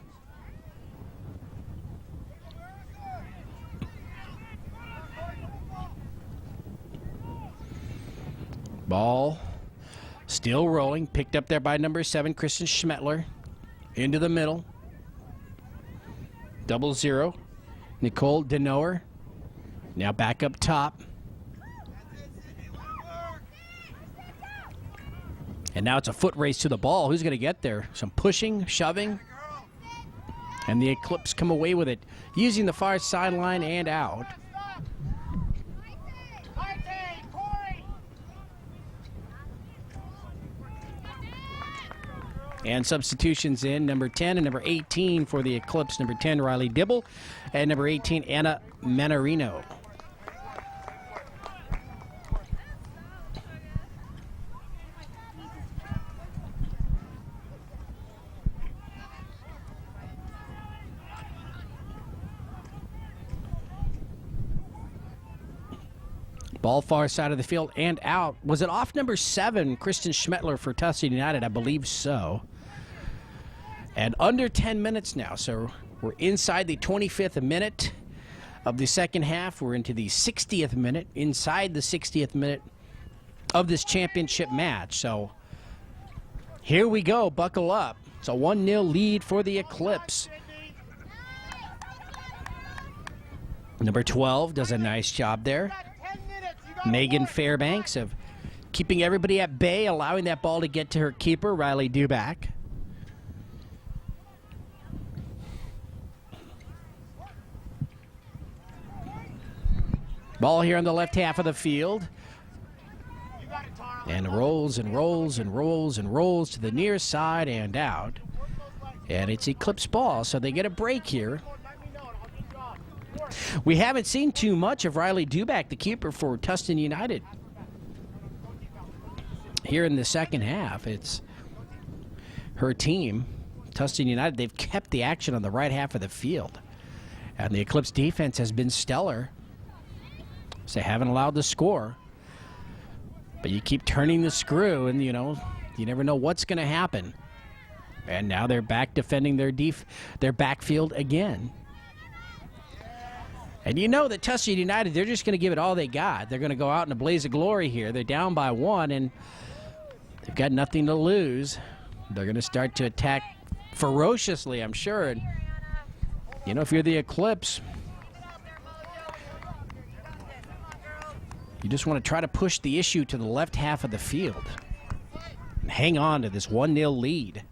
Ball still rolling. Picked up there by number 7, Kristen Schmetler. Into the middle. 0-0. Nicole Denoer. Now back up top. And now it's a foot race to the ball. Who's going to get there? Some pushing, shoving. And the Eclipse come away with it, using the far sideline and out. And substitutions in, number 10 and number 18 for the Eclipse. Number 10, Riley Dibble, and number 18, Anna Manarino. Ball far side of the field and out. Was it off number 7, Kristen Schmetler for Tustin United? I believe so. And under 10 minutes now, so we're inside the 25th minute of the second half. We're into the 60th minute, inside the 60th minute of this championship match. So here we go, buckle up. It's a 1-0 lead for the Eclipse. Number 12 does a nice job there. Megan Fairbanks of keeping everybody at bay, allowing that ball to get to her keeper, Riley Duback. Ball here on the left half of the field. And rolls and rolls and rolls and rolls to the near side and out. And it's Eclipse ball, so they get a break here. We haven't seen too much of Riley Duback, the keeper for Tustin United. Here in the second half, it's her team, Tustin United. They've kept the action on the right half of the field. And the Eclipse defense has been stellar. So they haven't allowed the score. But you keep turning the screw, and, you know, you never know what's going to happen. And now they're back defending their backfield again. And you know that Tustin United, they're just going to give it all they got. They're going to go out in a blaze of glory here. They're down by 1, and they've got nothing to lose. They're going to start to attack ferociously, I'm sure. And, you know, if you're the Eclipse, you just want to try to push the issue to the left half of the field and hang on to this 1-0 lead.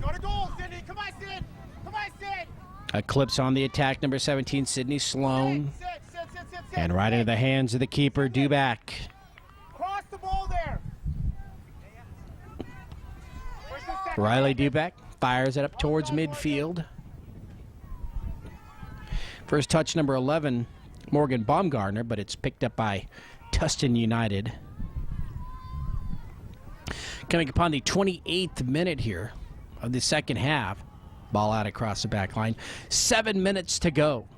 Go to goal, Sydney. Come on, Sid. Come on, Sid. Eclipse on the attack, number 17, Sydney Sloan. Sit. And right into the hands of the keeper, Duback. Cross the ball there. Riley Duback fires it up towards midfield. First touch, number 11, Morgan Baumgartner, but it's picked up by Tustin United. Coming upon the 28th minute here of the second half. Ball out across the back line. 7 minutes to go.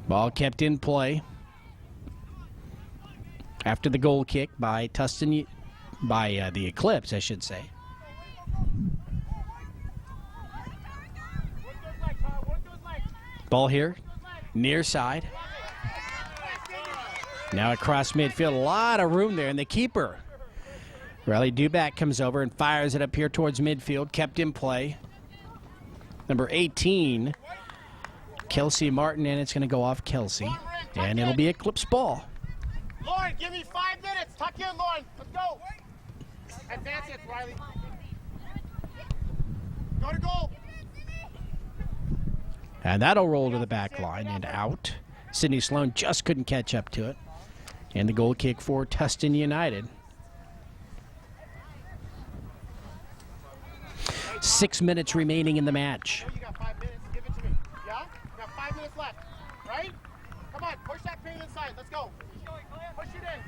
Ball kept in play after the goal kick by the Eclipse, I should say. Ball here, near side. Now across midfield, a lot of room there, and the keeper, Riley Duback, comes over and fires it up here towards midfield, kept in play. Number 18, Kelsey Martin, and it's going to go off Kelsey, and it'll be Eclipse ball. Lauren, give me 5 minutes. Tuck in, Lauren. Let's go. Advance it, Riley. Go to goal. And that'll roll to the back line and out. Sydney Sloan just couldn't catch up to it. And the goal kick for Tustin United. 6 minutes remaining in the match. You got 5 minutes. Give it to me. Yeah? You got 5 minutes left. Right? Come on. Push that pin inside. Let's go. Push it in.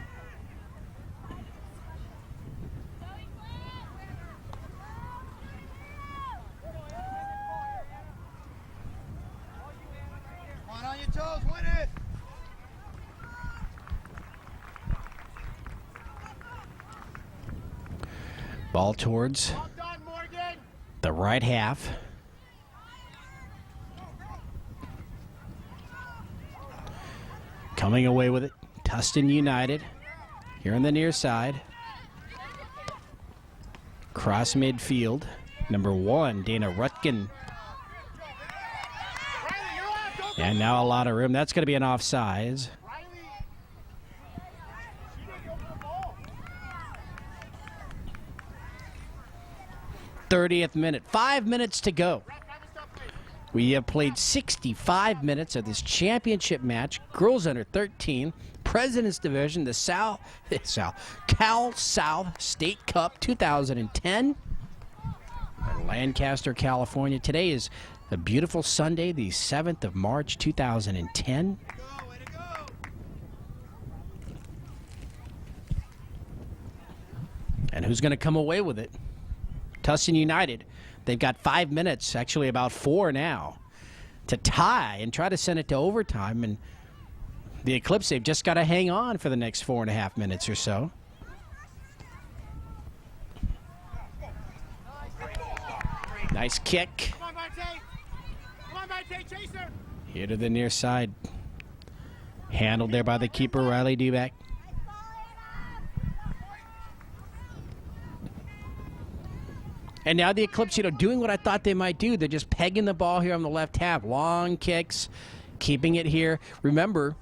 On your toes, win it! Ball towards Well done, Morgan. the right half. Coming away with it, Tustin United here on the near side. Cross midfield, number 1, Dana Rutkin. Riley, you're allowed. Go, go. And now a lot of room. That's going to be an offsides. Riley. She didn't go for the ball. 30th minute, 5 minutes to go. Ref, have a stop, please. We have played 65 minutes of this championship match, girls under 13, President's Division, the Cal South State Cup 2010, in Lancaster, California. Today is a beautiful Sunday, the 7th of March, 2010. Way to go! And who's going to come away with it? Tustin United. They've got 5 minutes, actually about 4 now, to tie and try to send it to overtime. And the Eclipse, they've just got to hang on for the next 4.5 minutes or so. Nice kick. Come on, Marte. Come on, Marte. Chase her. Here to the near side. Handled there by the keeper, Riley Duback. And now the Eclipse, doing what I thought they might do. They're just pegging the ball here on the left half. Long kicks, keeping it here. Remember,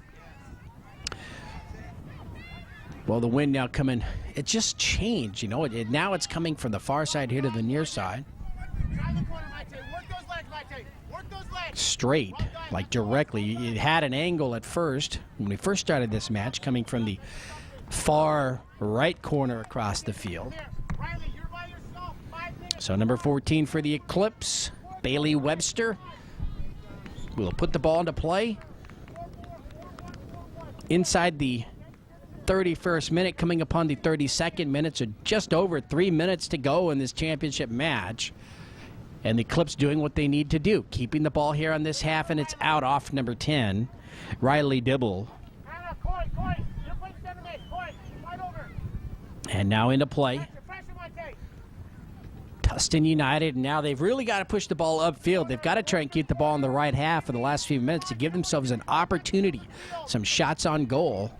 well, the wind now coming. It just changed, now it's coming from the far side here to the near side. Try the corner, Marte. Work those legs, Marte. Work those legs. Straight, like directly. It had an angle at first, when we first started this match, coming from the far right corner across the field. Here. Riley, you're by yourself. 5 minutes. So number 14 for the Eclipse, Bailey Webster, will put the ball into play. Inside the 31st minute, coming upon the 32nd minute, so just over 3 minutes to go in this championship match. And the Eclipse doing what they need to do, keeping the ball here on this half, and it's out off number 10, Riley Dibble. Anna, Coy. You're playing 7-8. Coy, right over. And now into play. Pressure, Marte. Tustin United, now they've really got to push the ball upfield. They've got to try and keep the ball in the right half for the last few minutes to give themselves an opportunity, some shots on goal.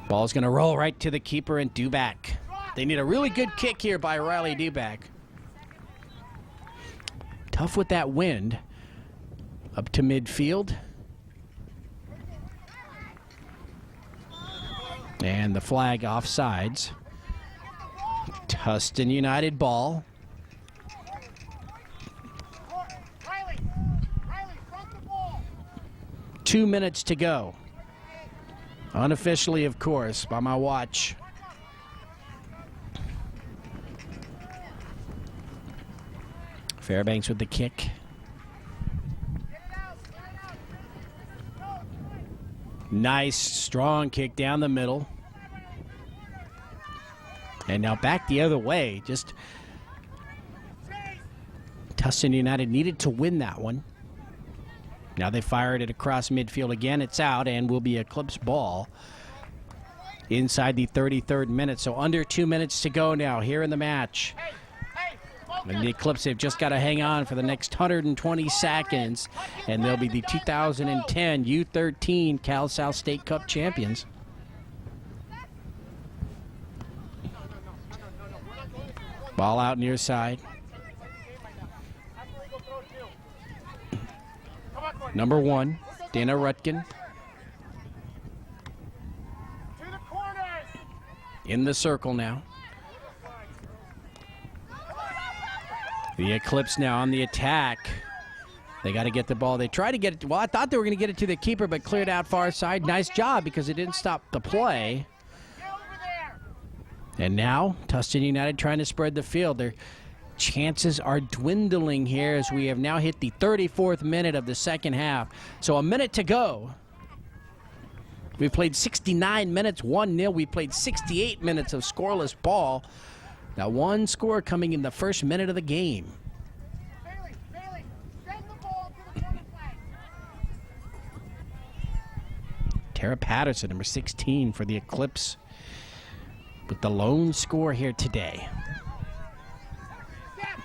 Ball's going to roll right to the keeper and Duback. They need a really good kick here by Riley Duback. Tough with that wind. Up to midfield. And the flag offsides. Tustin United ball. Riley, front the ball. 2 minutes to go. Unofficially, of course, by my watch. Fairbanks with the kick. Nice, strong kick down the middle. And now back the other way. Just Tustin United needed to win that one. Now they fired it across midfield again. It's out and will be Eclipse ball inside the 33rd minute. So under 2 minutes to go now here in the match. And the Eclipse, they've just got to hang on for the next 120 seconds. And they'll be the 2010 U13 Cal South State Cup champions. Ball out near side. Number 1, Dana Rutkin. To the corners. In the circle now. The Eclipse now on the attack. They got to get the ball. They tried to get it. Well, I thought they were going to get it to the keeper, but cleared out far side. Nice job because it didn't stop the play. Get over there. And now, Tustin United trying to spread the field. Their chances are dwindling here as we have now hit the 34th minute of the second half. So a minute to go. We played 69 minutes, 1-0. We played 68 minutes of scoreless ball. Now one score coming in the first minute of the game. Bailey, send the ball to the corner flag. Tara Patterson, number 16 for the Eclipse, with the lone score here today. Step.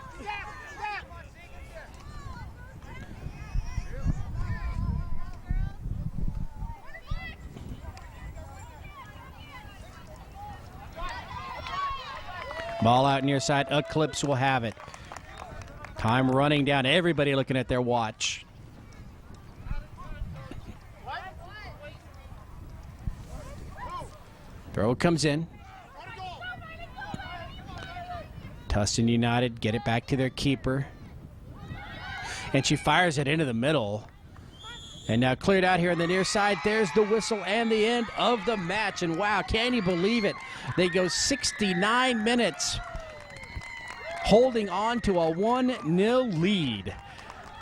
Ball out near side. Eclipse will have it. Time running down. Everybody looking at their watch. Throw comes in. Tustin United get it back to their keeper. And she fires it into the middle. And now cleared out here on the near side. There's the whistle and the end of the match. And wow, can you believe it? They go 69 minutes holding on to a 1-0 lead.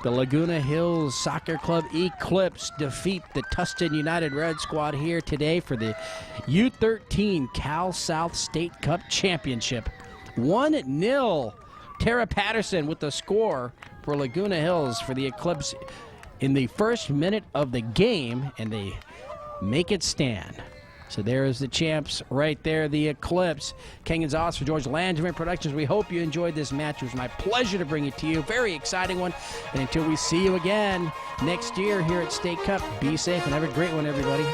The Laguna Hills Soccer Club Eclipse defeat the Tustin United Red Squad here today for the U13 Cal South State Cup Championship. 1-0. Tara Patterson with the score for Laguna Hills for the Eclipse in the first minute of the game, and they make it stand. So there is the champs right there, the Eclipse. Ken Gonzalez for George Landry Productions. We hope you enjoyed this match. It was my pleasure to bring it to you. Very exciting one. And until we see you again next year here at State Cup, be safe and have a great one, everybody.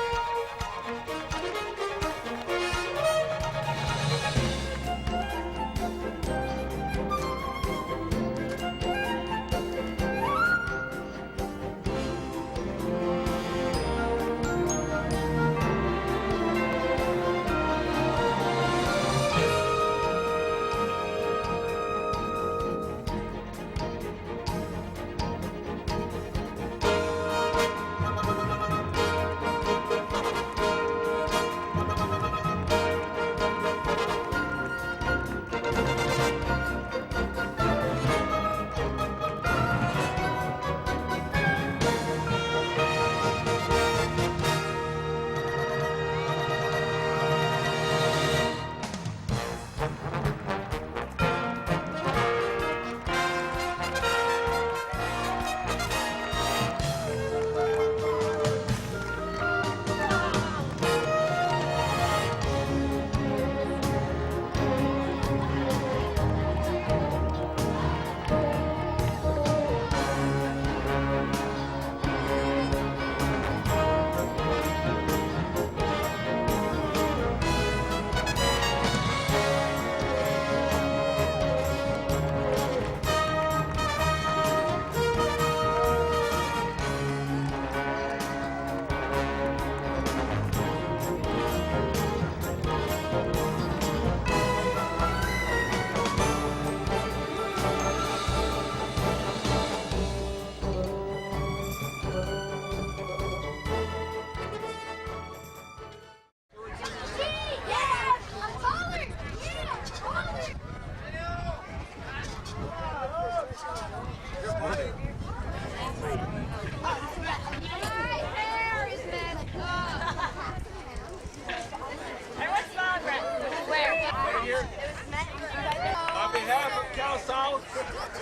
On behalf of Cal South,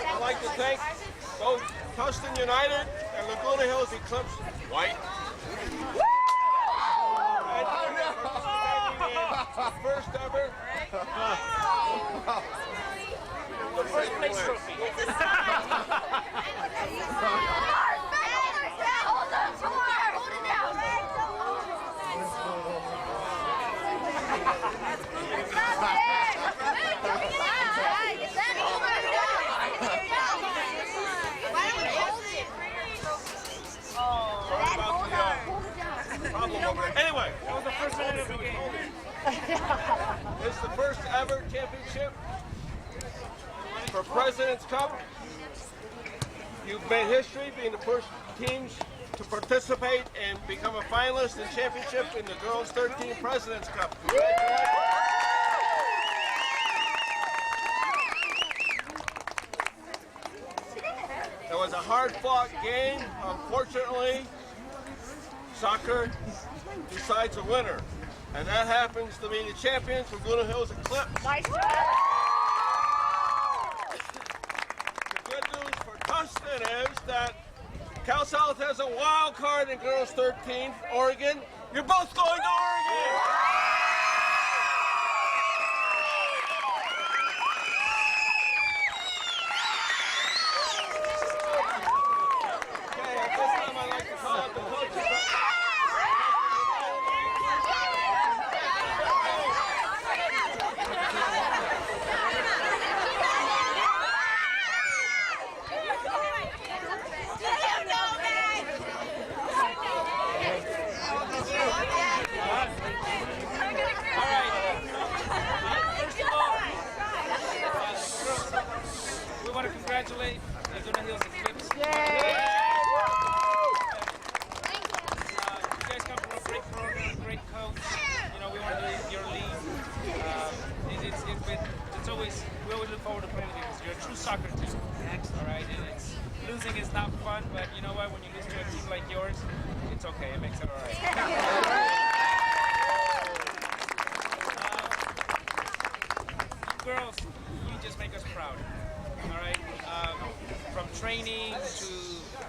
I'd like to thank both Tustin United and Laguna Hills Eclipse White. First ever. The first place trophy. It's a Anyway, that was the first minute of the game. It's the first ever championship for President's Cup. You've made history being the first teams to participate and become a finalist in championship in the Girls 13 President's Cup. Congratulations. It was a hard-fought game. Unfortunately, soccer decides a winner. And that happens to be the champions from Laguna Hills Eclipse. Nice job. The good news for Tustin is that Cal South has a wild card in Girls 13, Oregon. You're both going to Oregon! Okay, at this time I'd like to call up the coaches. Congratulate Laguna Hills Eclipse. You guys come from a great program, a great coach. You know, we want to do your league. It's always, we always look forward to playing with you because you're a true soccer team. All right, and losing is not fun, but you know what? When you lose to a team like yours, it's okay. It makes it all right. Girls, you just make us proud. All right, from training to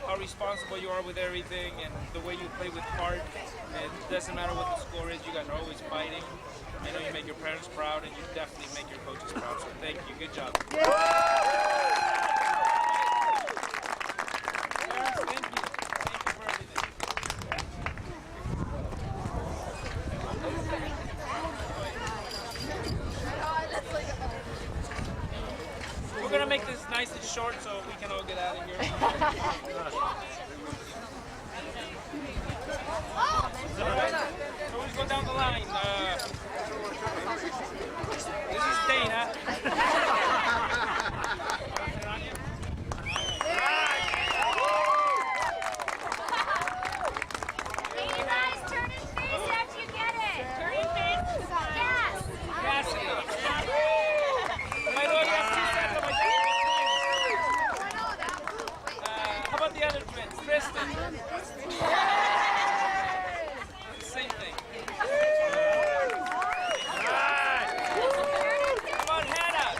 how responsible you are with everything and the way you play with heart. It doesn't matter what the score is, you guys are always fighting. I know you make your parents proud and you definitely make your coaches proud, so thank you, good job. Thank you for everything. We're gonna make this nice and short so we can all get out of here. Alright, so we just go down the line. This is Dana. Same thing. Come on, Hannah.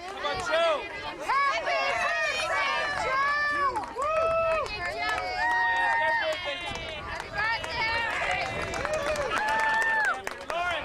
Come on, Joe. Lauren.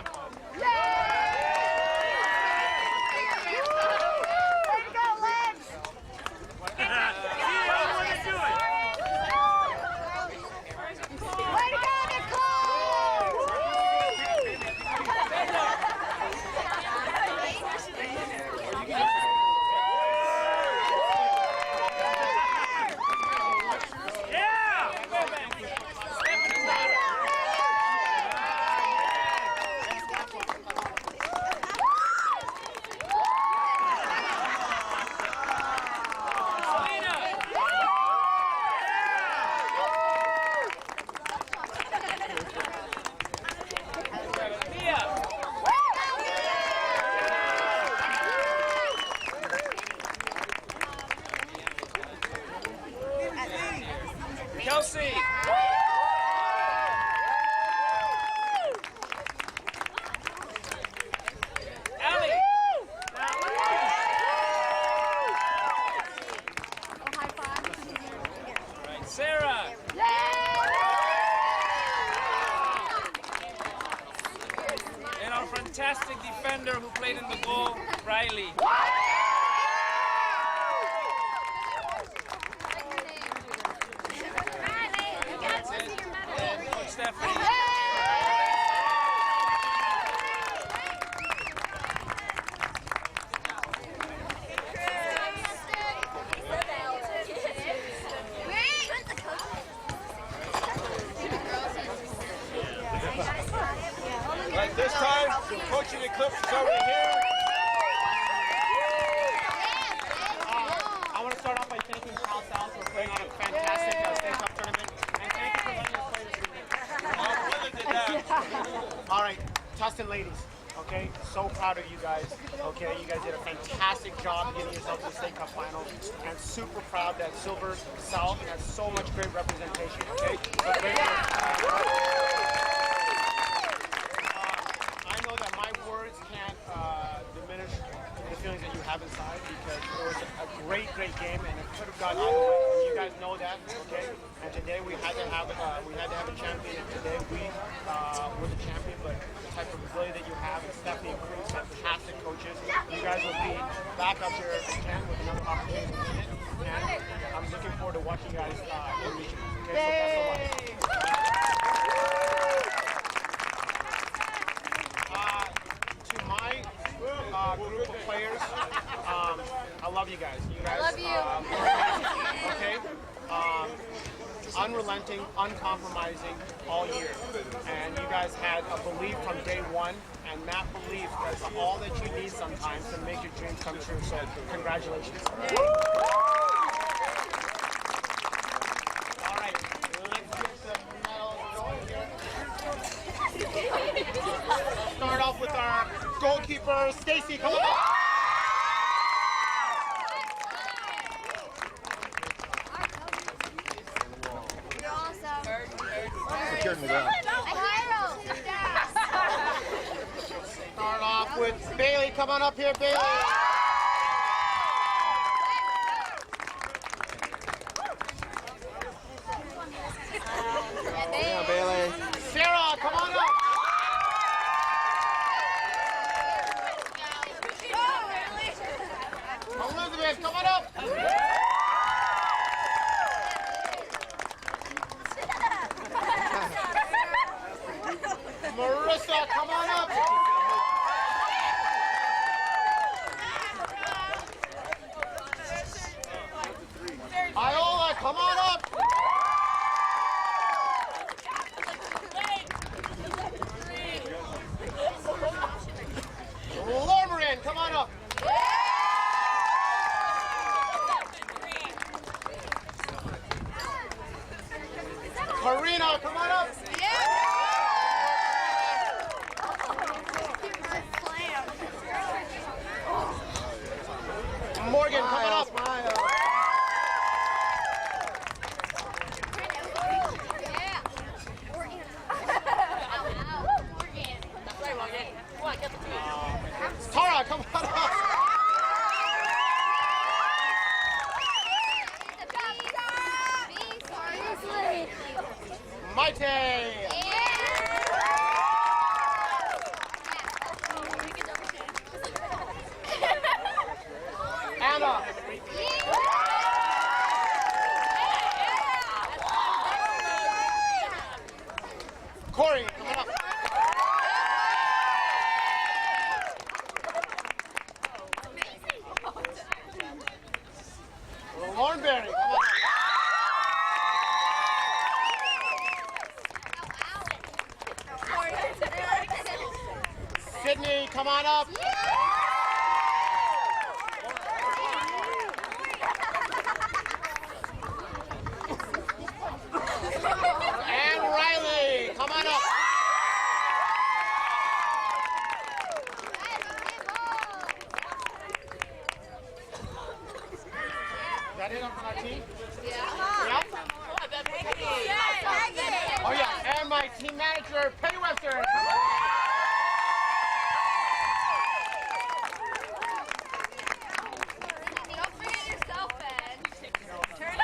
Kelsey. Allie. Right, Sarah. And our fantastic defender who played in the goal, Riley. Stephanie. Right, this time, coaching Eclipse is over here. Team South South for playing on a fantastic State Cup tournament. And thank you for letting us play this evening. All right, Tustin ladies, okay? So proud of you guys, okay? You guys did a fantastic job getting yourselves to the State Cup final. And super proud that Silver South has so much great representation, okay? So great work. I know that my words can't diminish the feelings that you have inside because it was a great game and it could have gone either way. You guys know that, okay? And today we had to have a champion, and today we were the champion. But the type of ability that you have, and Stephanie and Cruz, fantastic coaches. You guys will be back up here again with another opportunity to win it. And I'm looking forward to watching you guys in region. Okay, so best of luck. To my group of players, I love you guys. You guys love you. Okay? Unrelenting, uncompromising all year. And you guys had a belief from day one, and that belief is all that you need sometimes to make your dreams come true. So congratulations. All right, let's get the medals going here. Start off with our goalkeeper, Stacy. Come on. Start off with Bailey. Come on up here, Bailey. Yeah, Bailey. Sarah, come on up. Elizabeth, come on up. Marissa, come on up. Iola, come on up. Lormarin, come on up. Karina, come on up. Morgan, come on up. Tara, come on up. Maite. Anna. Corey, come on up. Laurenberry, come on up. Sydney, come on up. And Riley, come on up. Is that it on our team? Yeah. Oh yeah, and my team manager, Penny Webster. Come on. Don't forget yourself, Ben. Turn.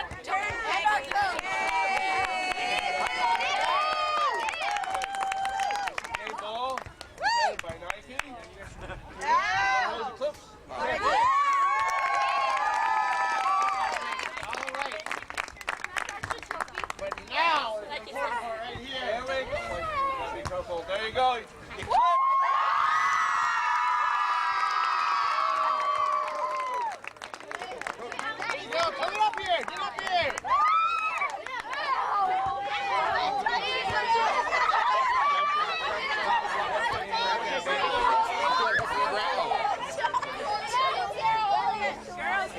Okay, ball. Played by Nike. Eclipse. All right. But now, the important part right here. There we go. Be careful. There you go. There you go. Come up here. Get up here.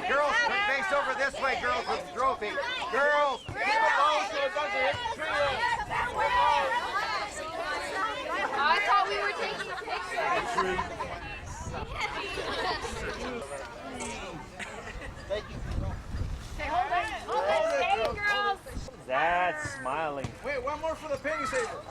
Girls, face over this way, girls. That's smiling. Wait, one more for the penny saver.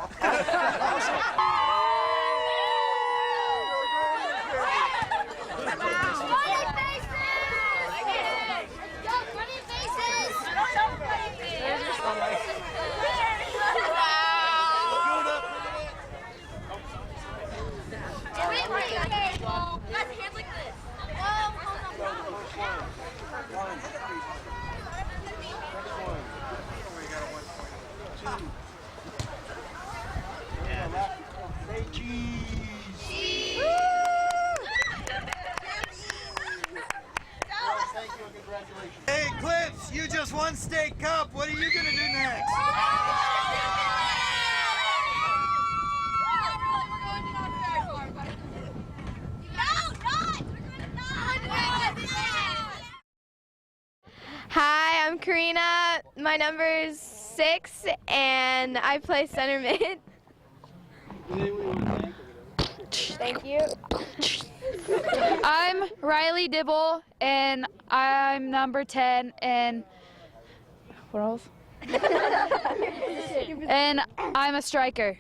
Hey, Eclipse, you just won State Cup. What are you going to do next? Hi, I'm Karina. My number is 6, and I play center mid. Thank you. I'm Riley Dibble, and I'm number 10, and what else? And I'm a striker.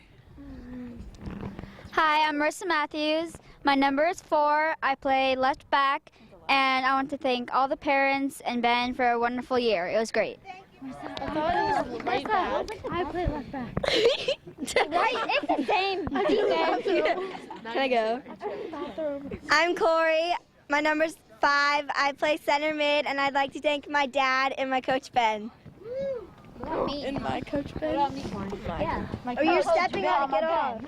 Hi, I'm Marissa Matthews. My number is 4. I play left back, and I want to thank all the parents and Ben for a wonderful year. It was great. I thought it was right back. I play left back. Right, it's the same. Can I go? I'm Corey. My number's 5. I play center mid, and I'd like to thank my dad and my coach Ben. And my coach Ben. Yeah. Oh, you're stepping on it. Get off.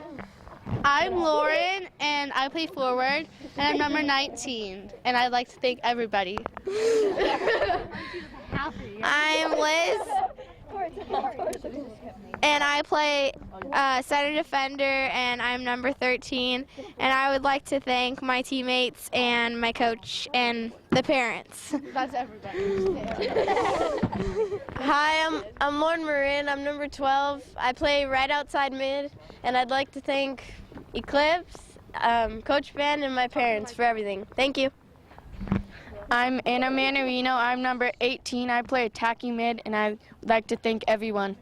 I'm Lauren, and I play forward, and I'm number 19, and I'd like to thank everybody. I'm Liz, and I play center defender, and I'm number 13, and I would like to thank my teammates and my coach and the parents. That's everybody. Hi, I'm Lauren Marin. I'm number 12. I play right outside mid, and I'd like to thank Eclipse, Coach Ben, and my parents for everything. Thank you. I'm Anna Manarino. I'm number 18. I play attacking mid, and I'd like to thank everyone.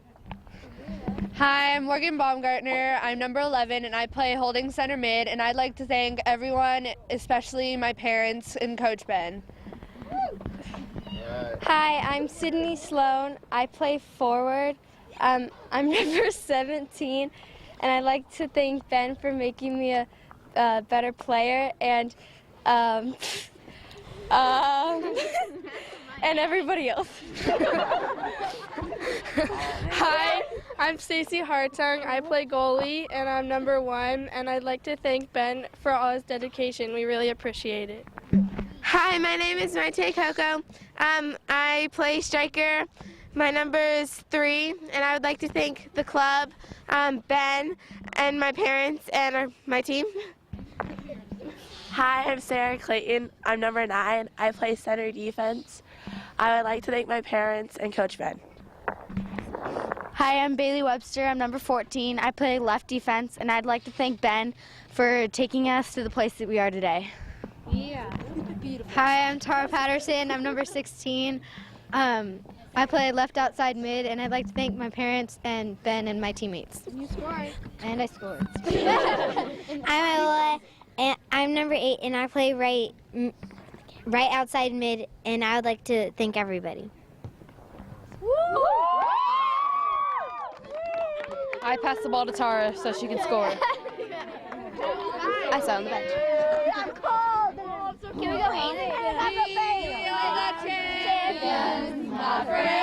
Hi, I'm Morgan Baumgartner. I'm number 11, and I play holding center mid, and I'd like to thank everyone, especially my parents and Coach Ben. Hi, I'm Sydney Sloan. I play forward. I'm number 17, and I'd like to thank Ben for making me a better player, and and everybody else. Hi, I'm Stacy Hartung. I play goalie, and I'm number 1, and I'd like to thank Ben for all his dedication. We really appreciate it. Hi, my name is Maite Coco. I play striker. My number is 3, and I would like to thank the club, Ben, and my parents, and my team. Hi, I'm Sarah Clayton. I'm number 9. I play center defense. I would like to thank my parents and Coach Ben. Hi, I'm Bailey Webster. I'm number 14. I play left defense, and I'd like to thank Ben for taking us to the place that we are today. Yeah. Beautiful. Hi, I'm Tara Patterson. I'm number 16. I play left outside mid, and I'd like to thank my parents and Ben and my teammates. You scored. And I scored. I'm Ella, and I'm number 8, and I play right outside mid, and I would like to thank everybody. I pass the ball to Tara so she can score. I sat on the bench. I'm cold. Can we go easy? We are the champions, my friends.